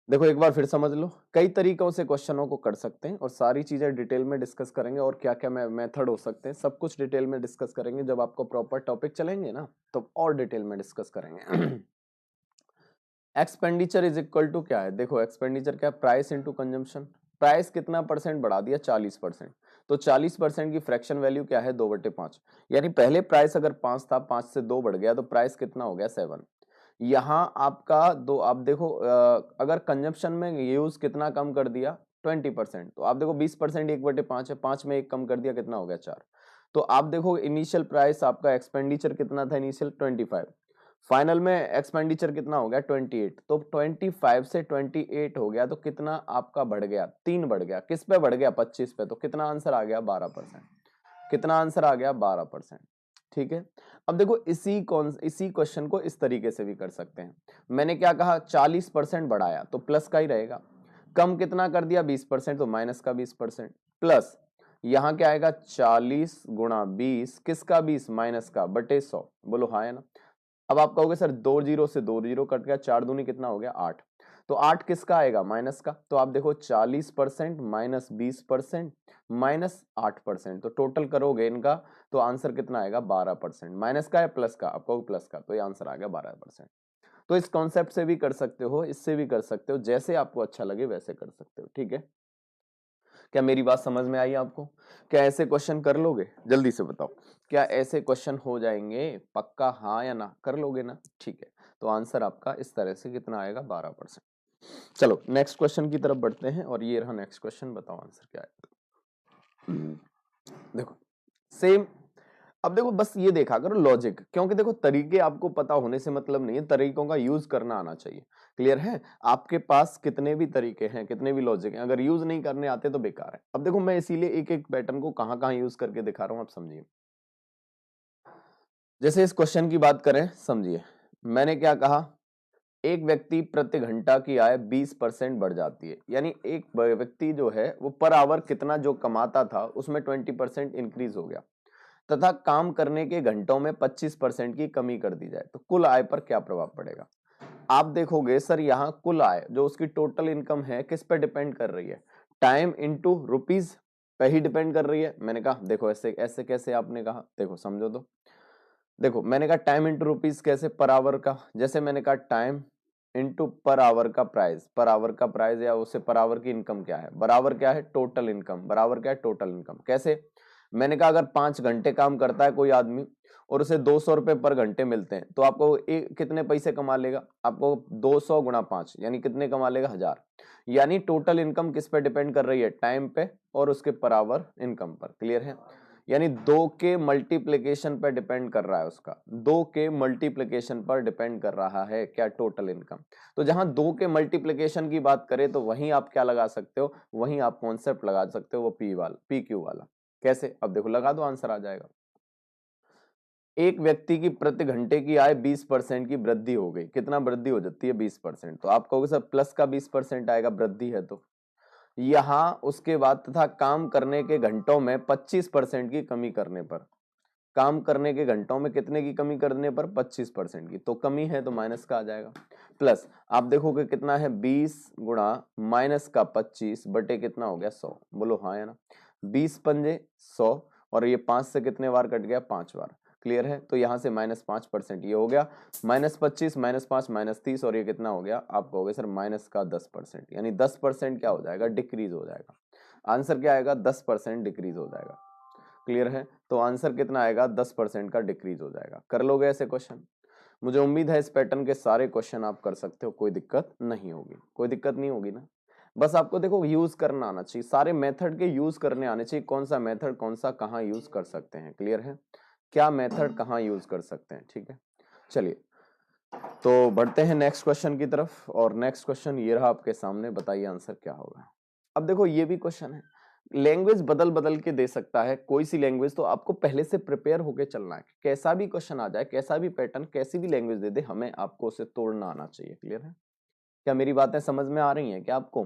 देखो एक बार फिर समझ लो। कई तरीकों से क्वेश्चनों को कर सकते हैं और सारी चीजें डिटेल में डिस्कस करेंगे, और क्या क्या मेथड हो सकते हैं सब कुछ डिटेल में डिस्कस करेंगे। जब आपको प्रॉपर टॉपिक चलेंगे ना तो और डिटेल में डिस्कस करेंगे। एक्सपेंडिचर इज इक्वल टू क्या है? देखो एक्सपेंडिचर क्या है? Price into consumption. प्राइस कितना परसेंट बढ़ा दिया 40%। तो 40% की फ्रैक्शन वैल्यू क्या है 2/5। यानी पहले प्राइस अगर 5 था, 5 से 2 बढ़ गया तो प्राइस कितना हो गया 7। यहाँ आपका दो, आप देखो अगर कंजम्पशन में यूज कितना कम कर दिया 20%, तो आप देखो 20% 1/5 है, 5 में 1 कम कर दिया कितना हो गया 4। तो आप देखो इनिशियल प्राइस आपका एक्सपेंडिचर कितना था इनिशियल 25, फाइनल में एक्सपेंडिचर कितना हो गया 28। तो 25 से 28 हो गया तो कितना आपका बढ़ गया 3 बढ़ गया। किस पे बढ़ गया 25 पे। तो कितना आंसर आ गया 12%। कितना आंसर आ गया 12%। ठीक है। अब देखो इसी क्वेश्चन को इस तरीके से भी कर सकते हैं। मैंने क्या कहा 40% बढ़ाया तो प्लस का ही रहेगा, कम कितना कर दिया 20% तो माइनस का 20%, प्लस यहाँ क्या आएगा 40 गुणा 20 किसका 20 माइनस का बटे 100। बोलो हाँ है ना। अब आप कहोगे सर 2 जीरो से 2 जीरो कट गया, 4 दूनी कितना हो गया 8। तो 8 किसका आएगा माइनस का। तो आप देखो 40% माइनस 20% माइनस 8%, तो टोटल करोगे इनका तो आंसर कितना आएगा 12%। माइनस का या प्लस का, आप कहोगे प्लस का, तो ये आंसर आ गया 12%। तो इस कॉन्सेप्ट से भी कर सकते हो, इससे भी कर सकते हो, जैसे आपको अच्छा लगे वैसे कर सकते हो। ठीक है। क्या मेरी बात समझ में आई आपको? क्या ऐसे क्वेश्चन कर लोगे? जल्दी से बताओ, क्या ऐसे क्वेश्चन हो जाएंगे? पक्का हाँ या ना? कर लोगे ना? ठीक है। तो आंसर आपका इस तरह से कितना आएगा 12%। चलो नेक्स्ट क्वेश्चन की तरफ बढ़ते हैं, और ये रहा नेक्स्ट क्वेश्चन। बताओ आंसर क्या है। देखो सेम। अब देखो बस ये देखा करो लॉजिक, क्योंकि देखो तरीके आपको पता होने से मतलब नहीं है, तरीकों का यूज करना आना चाहिए। क्लियर है? आपके पास कितने भी तरीके हैं, कितने भी लॉजिक हैं, अगर यूज नहीं करने आते तो बेकार है। अब देखो मैं इसीलिए एक एक पैटर्न को कहां कहां यूज करके दिखा रहा हूं, आप समझिए। जैसे इस क्वेश्चन की बात करें, समझिए मैंने क्या कहा, एक व्यक्ति प्रति घंटा की आय 20% बढ़ जाती है। यानी एक व्यक्ति जो है वो पर आवर कितना जो कमाता था उसमें 20% इंक्रीज हो गया, तथा काम करने के घंटों में 25% की कमी कर दी जाए, तो कुल आय पर क्या प्रभाव पड़ेगा। आप देखोगे सर यहाँ कुल आय जो उसकी टोटल इनकम है किस पे डिपेंड कर रही है, टाइम इंटू रुपीज पे ही डिपेंड कर रही है। मैंने कहा देखो ऐसे ऐसे कैसे, आपने कहा देखो समझो तो। देखो मैंने कहा टाइम इंटू रुपीज कैसे, पर आवर का, जैसे मैंने कहा टाइम इंटू पर आवर का प्राइस, पर आवर का प्राइस या उसे पर आवर की इनकम क्या है, बराबर क्या है टोटल इनकम, बराबर क्या है टोटल इनकम। कैसे? मैंने कहा अगर 5 घंटे काम करता है कोई आदमी और उसे 200 रुपए पर घंटे मिलते हैं, तो आपको कितने पैसे कमा लेगा, आपको 200 गुणा 5 यानी कितने कमा लेगा 1000। यानी टोटल इनकम किस पे डिपेंड कर रही है, टाइम पे और उसके पर आवर इनकम पर। क्लियर है? यानी 2 के मल्टीप्लिकेशन पर डिपेंड कर रहा है, उसका 2 के मल्टीप्लिकेशन पर डिपेंड कर रहा है क्या, टोटल इनकम। तो जहां 2 के मल्टीप्लिकेशन की बात करें तो वहीं आप क्या लगा सकते हो, वहीं आप कॉन्सेप्ट लगा सकते हो वो पी वाला, पी क्यू वाला। कैसे? अब देखो लगा दो आंसर आ जाएगा। एक व्यक्ति की प्रति घंटे की आय 20% की वृद्धि हो गई, कितना वृद्धि हो जाती है 20%, तो आप कहोगे सर प्लस का 20% आएगा, वृद्धि है तो। यहां उसके बाद तथा काम करने के घंटों में 25% की कमी करने पर, काम करने के घंटों में कितने की कमी करने पर 25% की, तो कमी है तो माइनस का आ जाएगा। प्लस आप देखोगे कितना है 20 गुणा माइनस का 25 बटे कितना हो गया 100। बोलो हाँ या ना। 20 पंजे 100, और ये 5 से कितने बार कट गया 5 बार। क्लियर है? तो यहां से -5% ये हो गया, -25 -5 -30, और ये कितना हो गया आप कहोगे सर माइनस का 10%। यानी 10% क्या हो जाएगा डिक्रीज हो जाएगा। आंसर क्या आएगा 10% डिक्रीज हो जाएगा। क्लियर है? तो आंसर कितना आएगा 10% का डिक्रीज हो जाएगा। कर लोगे ऐसे क्वेश्चन? मुझे उम्मीद है इस पैटर्न के सारे क्वेश्चन आप कर सकते हो, कोई दिक्कत नहीं होगी, कोई दिक्कत नहीं होगी ना। बस आपको देखो यूज करना आना चाहिए, सारे मेथड के यूज करने आने चाहिए, कौन सा मेथड कौन सा कहाँ यूज कर सकते हैं। क्लियर है? क्या मेथड कहाँ यूज कर सकते हैं, ठीक है। चलिए तो बढ़ते हैं नेक्स्ट क्वेश्चन की तरफ, और नेक्स्ट क्वेश्चन ये रहा आपके सामने, बताइए आंसर क्या होगा। अब देखो ये भी क्वेश्चन है, लैंग्वेज बदल बदल के दे सकता है कोई सी लैंग्वेज, तो आपको पहले से प्रिपेयर होके चलना है, कैसा भी क्वेश्चन आ जाए, कैसा भी पैटर्न, कैसी भी लैंग्वेज दे दे, हमें आपको उसे तोड़ना आना चाहिए। क्लियर है? क्या मेरी बातें समझ में आ रही हैं क्या आपको?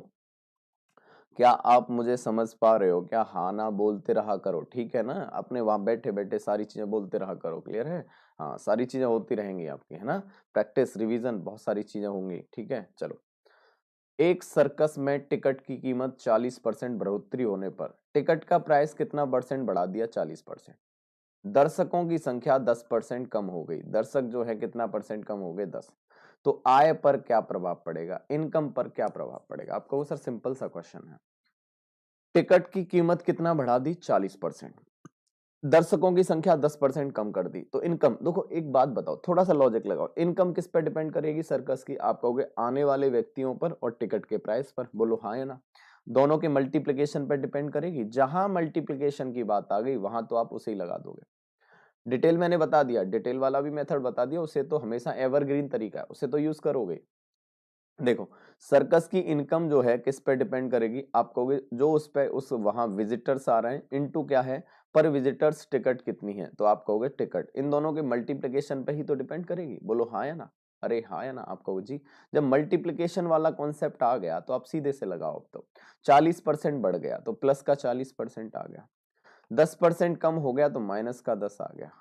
क्या आप मुझे समझ पा रहे हो क्या? हाँ ना बोलते रहा करो, ठीक है ना, अपने वहां बैठे बैठे सारी चीजें बोलते रहा करो। क्लियर है? हाँ, सारी चीजें होती रहेंगी आपकी, है ना, प्रैक्टिस रिवीजन बहुत सारी चीजें होंगी, ठीक है। चलो, एक सर्कस में टिकट की कीमत 40% बढ़ोतरी होने पर टिकट का प्राइस कितना परसेंट बढ़ा दिया? 40%। दर्शकों की संख्या 10% कम हो गई, दर्शक जो है कितना परसेंट कम हो गए? 10। तो आय पर क्या प्रभाव पड़ेगा, इनकम पर क्या प्रभाव पड़ेगा? आपको वो सर सिंपल सा क्वेश्चन है, टिकट की कीमत कितना बढ़ा दी? 40%। दर्शकों की संख्या 10% कम कर दी, तो इनकम, देखो एक बात बताओ, थोड़ा सा लॉजिक लगाओ, इनकम किस पे डिपेंड करेगी सर्कस की? आप कहोगे आने वाले व्यक्तियों पर और टिकट के प्राइस पर, बोलो हाँ या ना। दोनों के मल्टीप्लिकेशन पर डिपेंड करेगी, जहां मल्टीप्लिकेशन की बात आ गई वहां तो आप उसे ही लगा दोगे। डिटेल मैंने बता दिया, डिटेल वाला भी मेथड बता दिया, उसे तो हमेशा एवरग्रीन तरीका है, उसे तो यूज करोगे। देखो, सर्कस की इनकम जो है किस पे डिपेंड करेगी? आप कहोगे जो उस पे उस वहां विजिटर्स आ रहे हैं इनटू क्या है, पर विजिटर्स टिकट कितनी है, तो आप कहोगे टिकट, इन दोनों के मल्टीप्लिकेशन पे ही तो डिपेंड करेगी। बोलो हाँ या ना, अरे हाँ या ना, आप कहोगे जी। जब मल्टीप्लिकेशन वाला कॉन्सेप्ट आ गया तो आप सीधे से लगाओ। अब तो 40% बढ़ गया तो प्लस का 40% आ गया, 10% कम हो गया तो माइनस का 10 आ गया,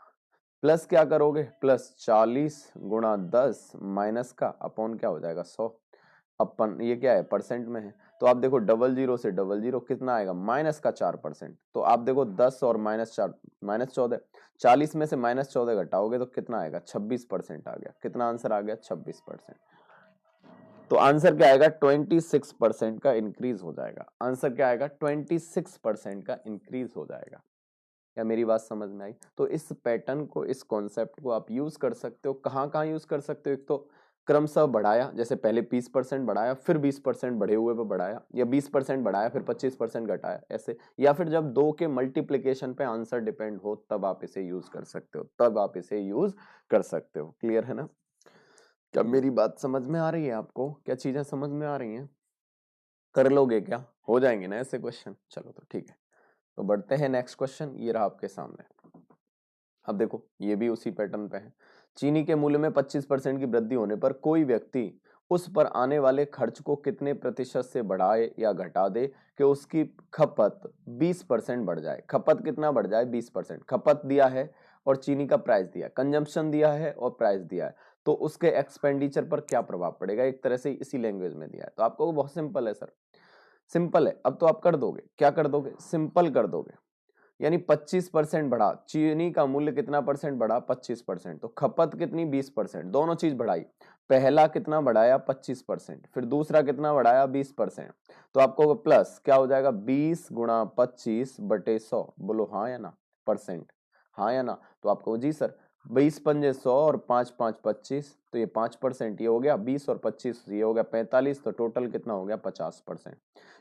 प्लस क्या करोगे? प्लस 40 × 10 माइनस का अपॉन क्या हो जाएगा? 100। अपन ये क्या है, परसेंट में है, तो आप देखो डबल जीरो से डबल जीरो कितना आएगा? माइनस का 4%। तो आप देखो 10 और -4 -14, 40 में से -14 घटाओगे तो कितना आएगा? 26% आ गया। कितना आंसर आ गया? 26%। तो आंसर क्या आएगा? 26% का इंक्रीज हो जाएगा। आंसर क्या आएगा? 26% का इंक्रीज हो जाएगा। क्या मेरी बात समझ में आई? तो इस पैटर्न को, इस कॉन्सेप्ट को आप यूज कर सकते हो। कहाँ कहाँ यूज कर सकते हो? एक तो क्रमशः बढ़ाया, जैसे पहले 20% बढ़ाया फिर 20% बढ़े हुए पे बढ़ाया, या 20% बढ़ाया फिर 25% घटाया, ऐसे। या फिर जब दो के मल्टीप्लीकेशन पे आंसर डिपेंड हो तब आप इसे यूज कर सकते हो, तब आप इसे यूज कर सकते हो। क्लियर है ना? क्या मेरी बात समझ में आ रही है आपको? क्या चीजें समझ में आ रही हैं? कर लोगे क्या? हो जाएंगे ना ऐसे क्वेश्चन? चलो तो ठीक है, तो बढ़ते हैं नेक्स्ट क्वेश्चन, ये रहा आपके सामने। अब देखो ये भी उसी पैटर्न पे है, चीनी के मूल्य में 25% की वृद्धि होने पर कोई व्यक्ति उस पर आने वाले खर्च को कितने प्रतिशत से बढ़ाए या घटा दे कि उसकी खपत 20% बढ़ जाए। खपत कितना बढ़ जाए? 20%। खपत दिया है और चीनी का प्राइस दिया है, कंजम्पशन दिया है और प्राइस दिया है, तो उसके एक्सपेंडिचर पर क्या प्रभाव पड़ेगा? एक तरह से इसी लैंग्वेज में दिया है, तो आपको बहुत सिंपल है सर, सिंपल है। अब तो आप कर दोगे, क्या कर दोगे? सिंपल कर दोगे, यानी 25% बढ़ा, चीनी का मूल्य कितना परसेंट बढ़ा? 25%। तो खपत कितनी? 20%। दोनों चीज बढ़ाई, पहला कितना बढ़ाया? 25%, फिर दूसरा कितना बढ़ाया? 20%। तो आपको प्लस क्या हो जाएगा? 20 × 25/100। बोलो हाँ या ना, परसेंट, हाँ या ना। तो आपको जी सर, 20 × 5 = 100 और 5 × 5 = 25, तो ये 5% ये हो गया, 20 और 25 ये हो गया 45, तो टोटल कितना हो गया? 50%।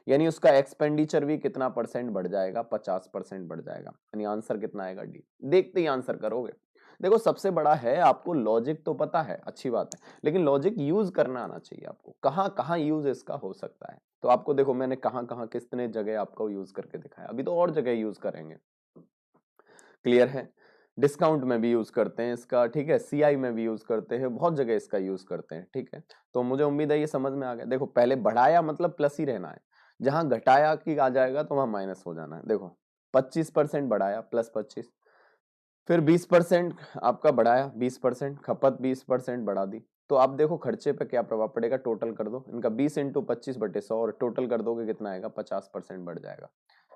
यानी उसका एक्सपेंडिचर भी कितना परसेंट बढ़ जाएगा? 50% बढ़ जाएगा। यानी आंसर कितना आएगा? डी। देखते ही आंसर करोगे। देखो सबसे बड़ा है, आपको लॉजिक तो पता है, अच्छी बात है, लेकिन लॉजिक यूज करना आना चाहिए आपको, कहाँ कहाँ यूज इसका हो सकता है। तो आपको देखो मैंने कहाँ कहाँ कितने जगह आपको यूज करके दिखाया, अभी तो और जगह यूज करेंगे। क्लियर है? डिस्काउंट में भी यूज करते हैं इसका, ठीक है, सीआई में भी यूज करते हैं, बहुत जगह इसका यूज करते हैं, ठीक है। तो मुझे उम्मीद है ये समझ में आ गया। देखो पहले बढ़ाया मतलब प्लस ही रहना है, जहां घटाया की आ जाएगा तो वहां माइनस हो जाना है। देखो 25% बढ़ाया, +25, फिर 20% आपका बढ़ाया, 20%, खपत 20% बढ़ा दी, तो आप देखो खर्चे पे क्या प्रभाव पड़ेगा, टोटल कर दो इनका, 20 × 25/100 और टोटल कर दोगे कितना आएगा? 50% बढ़ जाएगा।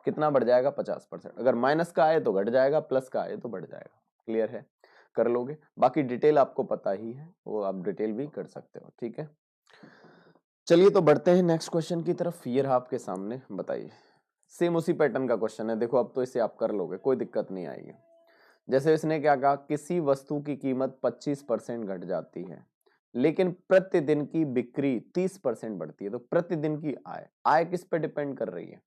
कितना बढ़ जाएगा? 50%। अगर माइनस का आए तो घट जाएगा, प्लस का आए तो बढ़ जाएगा। क्लियर है? कर लोगे? बाकी डिटेल आपको पता ही है, वो आप डिटेल भी कर सकते हो, ठीक है। चलिए तो बढ़ते हैं नेक्स्ट क्वेश्चन की तरफ, ये रहा आपके सामने, बताइए। सेम उसी पैटर्न का क्वेश्चन है, देखो अब तो इसे आप कर लोगे, कोई दिक्कत नहीं आएगी। जैसे इसने क्या कहा, किसी वस्तु की कीमत 25% घट जाती है लेकिन प्रतिदिन की बिक्री 30% बढ़ती है, तो प्रतिदिन की आय, आय किस पे डिपेंड कर रही है?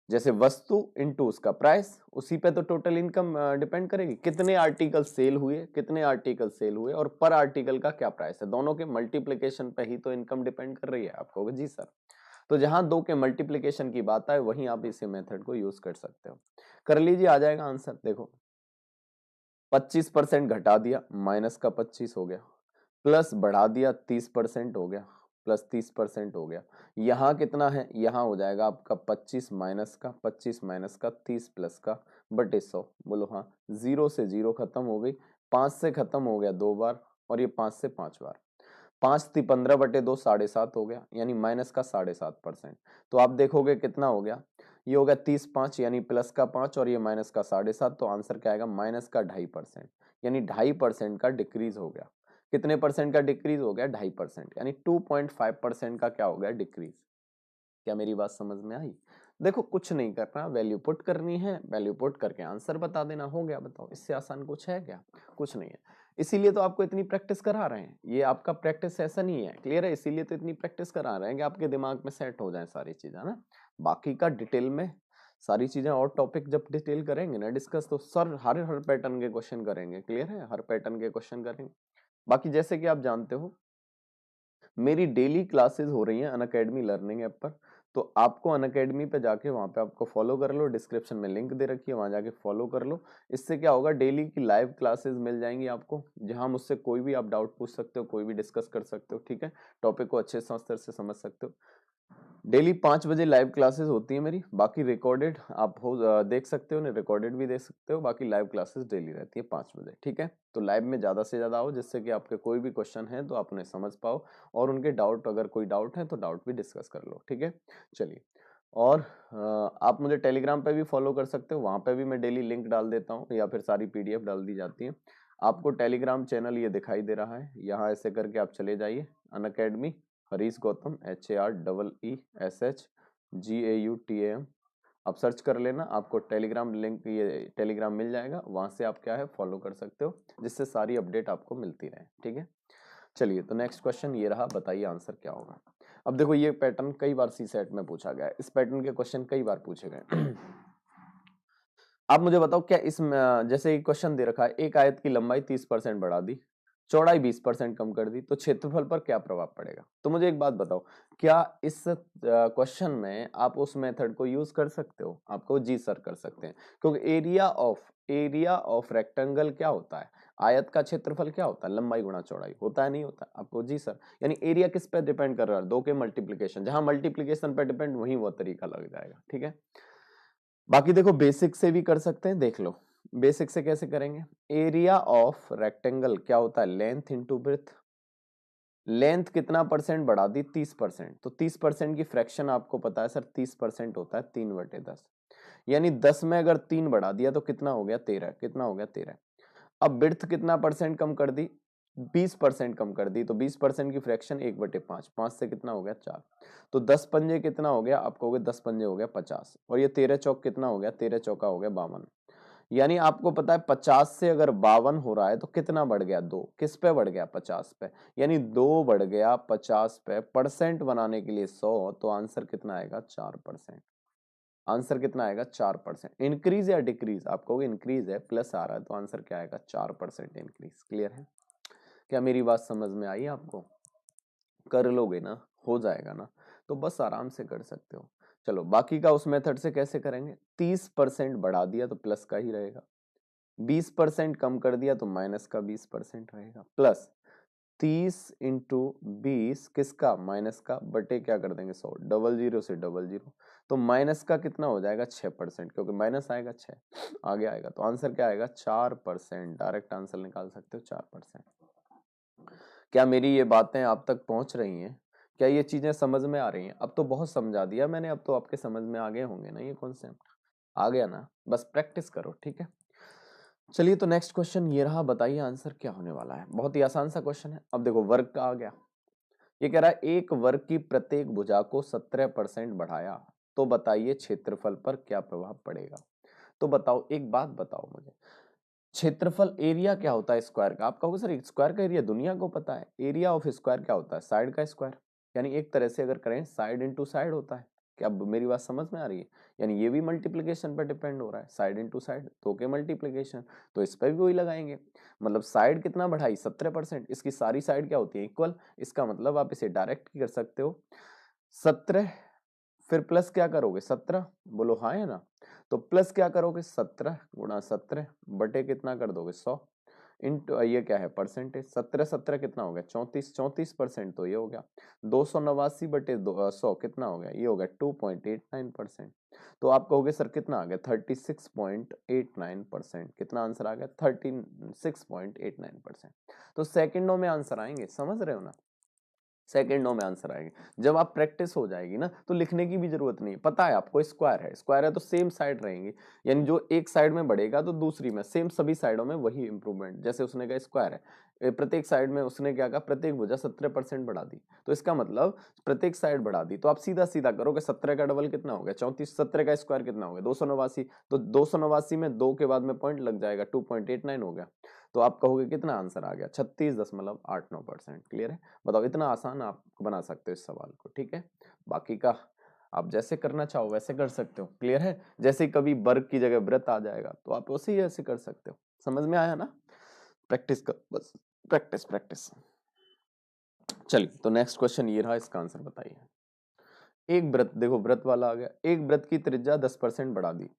जैसे वस्तु इनटू उसका प्राइस, उसी पे तो टोटल इनकम डिपेंड करेगी, कितने आर्टिकल सेल हुए, कितने आर्टिकल सेल हुए और पर आर्टिकल का क्या प्राइस है, दोनों के मल्टीप्लिकेशन पे ही तो इनकम डिपेंड कर रही है। आप कहोगे जी सर, तो जहां दो के मल्टीप्लिकेशन की बात आए वहीं आप इसी मेथड को यूज कर सकते हो। कर लीजिए, आ जाएगा आंसर। देखो 25% घटा दिया, माइनस का 25 हो गया, प्लस बढ़ा दिया 30% हो गया, प्लस 30% हो गया। यहाँ कितना है, यहाँ हो जाएगा आपका 25 माइनस का 25 माइनस का 30 प्लस का बटे 100। बोलो हाँ, 0 से 0 खत्म हो गई, 5 से खत्म हो गया 2 बार, और ये 5 से 5 बार। 5 थी 15 बटे 2 7.5 हो गया, यानी माइनस का 7.5%। तो आप देखोगे कितना हो गया, ये हो गया 30 5 यानी प्लस का 5 और ये माइनस का 7.5, तो आंसर क्या आएगा, माइनस का 2.5%, यानी 2.5% का डिक्रीज हो गया। कितने परसेंट का डिक्रीज हो गया, 2.5%, यानी 2.5% का क्या हो गया, डिक्रीज। क्या मेरी बात समझ में आई? देखो कुछ नहीं करना, वैल्यू पुट करनी है, वैल्यू पुट करके आंसर बता देना, हो गया। बताओ इससे आसान कुछ है क्या? कुछ नहीं है। इसीलिए तो आपको इतनी प्रैक्टिस करा रहे हैं, ये आपका प्रैक्टिस सेशन ही है, क्लियर है? इसीलिए तो इतनी प्रैक्टिस करा रहे हैं कि आपके दिमाग में सेट हो जाए सारी चीजें, ना। बाकी का डिटेल में सारी चीजें और टॉपिक जब डिटेल करेंगे ना डिस्कस, तो सर हर हर पैटर्न के क्वेश्चन करेंगे, क्लियर है? हर पैटर्न के क्वेश्चन करेंगे। बाकी जैसे कि आप जानते हो मेरी डेली क्लासेस हो रही हैं अनअकैडमी लर्निंग ऐप पर, तो आपको अनअकैडमी पे जाके वहाँ पे आपको फॉलो कर लो, डिस्क्रिप्शन में लिंक दे रखी है, वहाँ जाके फॉलो कर लो। इससे क्या होगा, डेली की लाइव क्लासेस मिल जाएंगी आपको, जहाँ मुझसे कोई भी आप डाउट पूछ सकते हो, कोई भी डिस्कस कर सकते हो, ठीक है? टॉपिक को अच्छे स्तर से समझ सकते हो। डेली 5 बजे लाइव क्लासेस होती है मेरी, बाकी रिकॉर्डेड आप देख सकते हो, नहीं रिकॉर्डेड भी देख सकते हो। बाकी लाइव क्लासेस डेली रहती है 5 बजे, ठीक है? तो लाइव में ज़्यादा से ज़्यादा आओ, जिससे कि आपके कोई भी क्वेश्चन है तो आप उन्हें समझ पाओ, और उनके डाउट, अगर कोई डाउट है तो डाउट भी डिस्कस कर लो, ठीक है? चलिए, और आप मुझे टेलीग्राम पे भी फॉलो कर सकते हो, वहाँ पे भी मैं डेली लिंक डाल देता हूँ, या फिर सारी PDF डाल दी जाती है। आपको टेलीग्राम चैनल ये दिखाई दे रहा है, यहाँ ऐसे करके आप चले जाइए, अनअकैडमी हरीश गौतम, HAREESHGAUTAM, आप सर्च कर लेना, आपको टेलीग्राम लिंक, ये टेलीग्राम मिल जाएगा, वहां से आप क्या है फॉलो कर सकते हो, जिससे सारी अपडेट आपको मिलती रहे, ठीक है? चलिए, तो नेक्स्ट क्वेश्चन ये रहा, बताइए आंसर क्या होगा। अब देखो ये पैटर्न कई बार सी सेट में पूछा गया है, इस पैटर्न के क्वेश्चन कई बार पूछे गए। आप मुझे बताओ, क्या इस जैसे एक क्वेश्चन दे रखा है, एक आयत की लंबाई 30% बढ़ा दी, चौड़ाई 20% कम कर दी, तो क्षेत्रफल पर क्या प्रभाव पड़ेगा? तो मुझे एक बात बताओ, क्या इस क्वेश्चन में आप उस मेथड को यूज कर सकते हो? आपको जी सर कर सकते हैं, क्योंकि एरिया ऑफ रेक्टेंगल क्या होता है, आयत का क्षेत्रफल क्या होता है, लंबाई गुणा चौड़ाई होता है, नहीं होता? आपको जी सर, यानी एरिया किस पे डिपेंड कर रहा है, दो के मल्टीप्लीकेशन, जहां मल्टीप्लीकेशन पे डिपेंड वहीं वो तरीका लग जाएगा, ठीक है? बाकी देखो बेसिक से भी कर सकते हैं, देख लो बेसिक से कैसे करेंगे। एरिया ऑफ रेक्टेंगल क्या होता है, लेंथ इंटू ब्रेथ। लेंथ कितना परसेंट बढ़ा दी, 30%, तो 30% की फ्रैक्शन आपको पता है सर 30% होता है 3/10, यानी 10 में अगर 3 बढ़ा दिया तो कितना हो गया, 13। कितना हो गया, 13। अब ब्रेथ कितना परसेंट कम कर दी, 20% कम कर दी, तो 20% की फ्रैक्शन 1/5, 5 से कितना हो गया, 4। तो 10 पंजे कितना हो गया, आपको हो गया 10 पंजे हो गया 50, और ये 13 चौक कितना हो गया, 13 चौका हो गया 52। यानी आपको पता है 50 से अगर 52 हो रहा है तो कितना बढ़ गया, 2। किस पे बढ़ गया, 50 पे, यानी 2 बढ़ गया 50 पे। परसेंट बनाने के लिए 100, तो आंसर कितना आएगा, 4%। आंसर कितना आएगा, 4%। इंक्रीज या डिक्रीज, आप कहोगे इंक्रीज है, प्लस आ रहा है, तो आंसर क्या आएगा, 4% इंक्रीज। क्लियर है? क्या मेरी बात समझ में आई आपको? कर लोगे ना, हो जाएगा ना, तो बस आराम से कर सकते हो। चलो बाकी का उस मेथड से कैसे करेंगे, 30% बढ़ा दिया तो प्लस का ही रहेगा, 20% कम कर दिया तो माइनस का 20% रहेगा, प्लस 30 × 20 किसका, माइनस का, बटे क्या कर देंगे 100, डबल जीरो से डबल जीरो, तो माइनस का कितना हो जाएगा, 6%, क्योंकि माइनस आएगा 6 आगे आएगा, तो आंसर क्या आएगा, 4%। डायरेक्ट आंसर निकाल सकते हो 4%। क्या मेरी ये बातें आप तक पहुंच रही हैं? क्या ये चीजें समझ में आ रही हैं? अब तो बहुत समझा दिया मैंने, अब तो आपके समझ में आ गए होंगे ना, ये कॉन्सेप्ट आ गया ना, बस प्रैक्टिस करो, ठीक है? चलिए, तो नेक्स्ट क्वेश्चन ये रहा, बताइए आंसर क्या होने वाला है। बहुत ही आसान सा क्वेश्चन है। अब देखो वर्ग का आ गया, ये कह रहा है एक वर्ग की प्रत्येक भुजा को 17% बढ़ाया, तो बताइए क्षेत्रफल पर क्या प्रभाव पड़ेगा। तो बताओ, एक बात बताओ मुझे, क्षेत्रफल एरिया क्या होता है स्क्वायर का? आप कहोगे सर स्क्वायर का एरिया दुनिया को पता है, एरिया ऑफ स्क्वायर क्या होता है, साइड का स्क्वायर, यानी एक तरह से अगर करें साइड इंटू साइड होता है, क्या अब मेरी बात समझ में आ रही है? यानी ये भी मल्टीप्लिकेशन पर डिपेंड हो रहा है, साइड इंटू साइड, दो के मल्टीप्लिकेशन, तो इस पर भी वही लगाएंगे। मतलब साइड कितना बढ़ाई, 17%, इसकी सारी साइड क्या होती है, इक्वल। इसका मतलब आप इसे डायरेक्ट कर सकते हो 17, फिर प्लस क्या करोगे 17, बोलो हाँ है ना। तो प्लस क्या करोगे 17 गुणा 17 बटे कितना कर दोगे 100, इंटू ये क्या है परसेंटेज, 17 17 कितना हो गया 34, 34% तो ये हो गया 289 बटे 100 कितना हो गया, ये हो गया 2.89%। तो आप कहोगे सर कितना आ गया 36.89%, कितना आंसर आ गया 36.89%। तो सेकंडों में आंसर आएंगे, समझ रहे हो ना, सेकंडों में आंसर आएंगे। जब आप प्रैक्टिस हो जाएगी ना तो लिखने की भी जरूरत नहीं है, पता है आपको स्क्वायर है, स्क्वायर है तो सेम साइड रहेंगी, यानी जो एक साइड में बढ़ेगा तो दूसरी में सेम, सभी साइडों में वही इंप्रूवमेंट। जैसे उसने कहा स्क्वायर है, प्रत्येक साइड में उसने क्या कहा, प्रत्येक भुजा 17% बढ़ा दी, तो इसका मतलब प्रत्येक साइड बढ़ा दी, तो आप सीधा सीधा करोगे 17 का डबल कितना हो गया 34, 17 का स्क्वायर कितना हो गया 289, तो 289 में 2 के बाद में पॉइंट लग जाएगा 2.89 हो गया। तो आप कहोगे कितना आंसर आ गया 36.89%। क्लियर है? बताओ, इतना आसान आप बना सकते हो इस सवाल को, ठीक है। बाकी का आप जैसे करना चाहो वैसे कर सकते हो। क्लियर है? जैसे कभी वर्ग की जगह व्रत आ जाएगा तो आप उसे ही ऐसे कर सकते हो। समझ में आया ना? प्रैक्टिस कर, बस प्रैक्टिस प्रैक्टिस। चलिए, तो नेक्स्ट क्वेश्चन ये रहा, इसका आंसर बताइए। एक व्रत, देखो व्रत वाला आ गया, एक व्रत की त्रिज्या 10% बढ़ा दी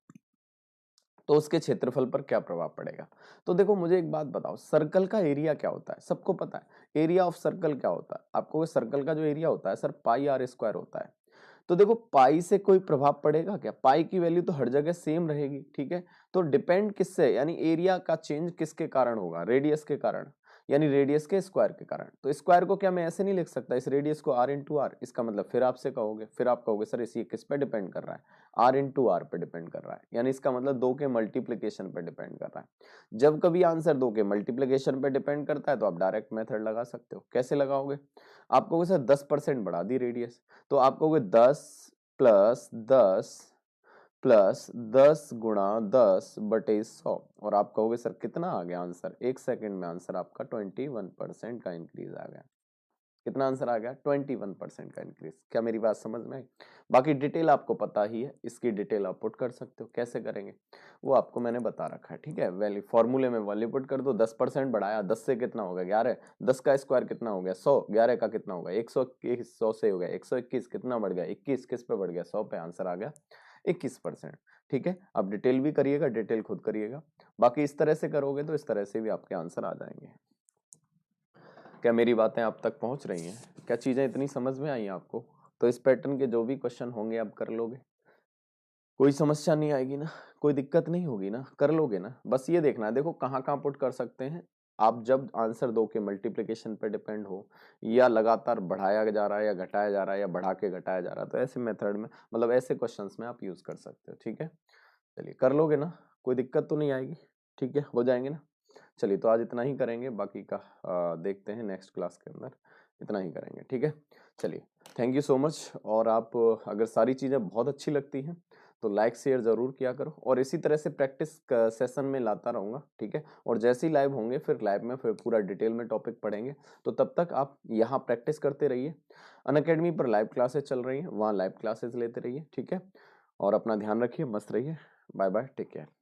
तो उसके क्षेत्रफल पर क्या प्रभाव पड़ेगा। तो देखो मुझे एक बात बताओ, सर्कल का एरिया क्या होता है, सबको पता है एरिया ऑफ सर्कल क्या होता है। आपको सर्कल का जो एरिया होता है सर पाई आर स्क्वायर होता है। तो देखो पाई से कोई प्रभाव पड़ेगा क्या, पाई की वैल्यू तो हर जगह सेम रहेगी, ठीक है। तो डिपेंड किससे, यानी एरिया का चेंज किसके कारण होगा, रेडियस के कारण, यानी रेडियस के स्क्वायर के कारण। तो स्क्वायर को क्या मैं ऐसे नहीं लिख सकता, इस रेडियस को आर इंटू आर, इसका मतलब फिर आपसे कहोगे, फिर आप कहोगे सर इसी किस पे डिपेंड कर रहा है, आर इंटू आर पे डिपेंड कर रहा है, यानी इसका मतलब दो के मल्टीप्लीकेशन पे डिपेंड कर रहा है। जब कभी आंसर दो के मल्टीप्लीकेशन पे डिपेंड करता है तो आप डायरेक्ट मेथड लगा सकते हो। कैसे लगाओगे, आप कहोगे सर 10% बढ़ा दी रेडियस, तो आप कहोगे 10 प्लस 10 प्लस 10 गुणा 10 बटे 100, और आप कहोगे सर कितना आ गया आंसर, एक सेकंड में आंसर आपका 21% का इंक्रीज आ गया। कितना आंसर आ गया 21% का इंक्रीज। क्या मेरी बात समझ में आई? बाकी डिटेल आपको पता ही है, इसकी डिटेल आप पुट कर सकते हो, कैसे करेंगे वो आपको मैंने बता रखा है, ठीक है। वैल्यू फॉर्मूले में वैल्यू पुट कर दो, 10% बढ़ाया, 10 से कितना होगा 11, 10 का स्क्वायर कितना हो गया 100, 11 का कितना होगा 121, 100 से हो गया 121, कितना बढ़ गया 21, किस पे बढ़ गया 100 पे, आंसर आ गया 21%। ठीक है, आप डिटेल भी करिएगा, डिटेल खुद करिएगा। बाकी इस तरह से करोगे तो इस तरह से भी आपके आंसर आ जाएंगे। क्या मेरी बातें आप तक पहुंच रही हैं? क्या चीजें इतनी समझ में आई आपको? तो इस पैटर्न के जो भी क्वेश्चन होंगे आप कर लोगे, कोई समस्या नहीं आएगी ना, कोई दिक्कत नहीं होगी ना, कर लोगे ना। बस ये देखना है, देखो कहाँ कहाँ पुट कर सकते हैं आप, जब आंसर दो के मल्टीप्लिकेशन पे डिपेंड हो, या लगातार बढ़ाया जा रहा है या घटाया जा रहा है या बढ़ा के घटाया जा रहा है, तो ऐसे मेथड में, मतलब ऐसे क्वेश्चंस में आप यूज कर सकते हो। ठीक है, चलिए कर लोगे ना, कोई दिक्कत तो नहीं आएगी? ठीक है, हो जाएंगे ना। चलिए, तो आज इतना ही करेंगे, बाकी का देखते हैं नेक्स्ट क्लास के अंदर, इतना ही करेंगे। ठीक है, चलिए, थैंक यू सो मच। और आप अगर सारी चीज़ें बहुत अच्छी लगती हैं तो लाइक शेयर ज़रूर किया करो, और इसी तरह से प्रैक्टिस सेशन में लाता रहूँगा। ठीक है, और जैसे ही लाइव होंगे फिर लाइव में फिर पूरा डिटेल में टॉपिक पढ़ेंगे। तो तब तक आप यहाँ प्रैक्टिस करते रहिए। अनअकैडमी पर लाइव क्लासेस चल रही हैं, वहाँ लाइव क्लासेस लेते रहिए। ठीक है, और अपना ध्यान रखिए, मस्त रहिए। Bye bye, take care.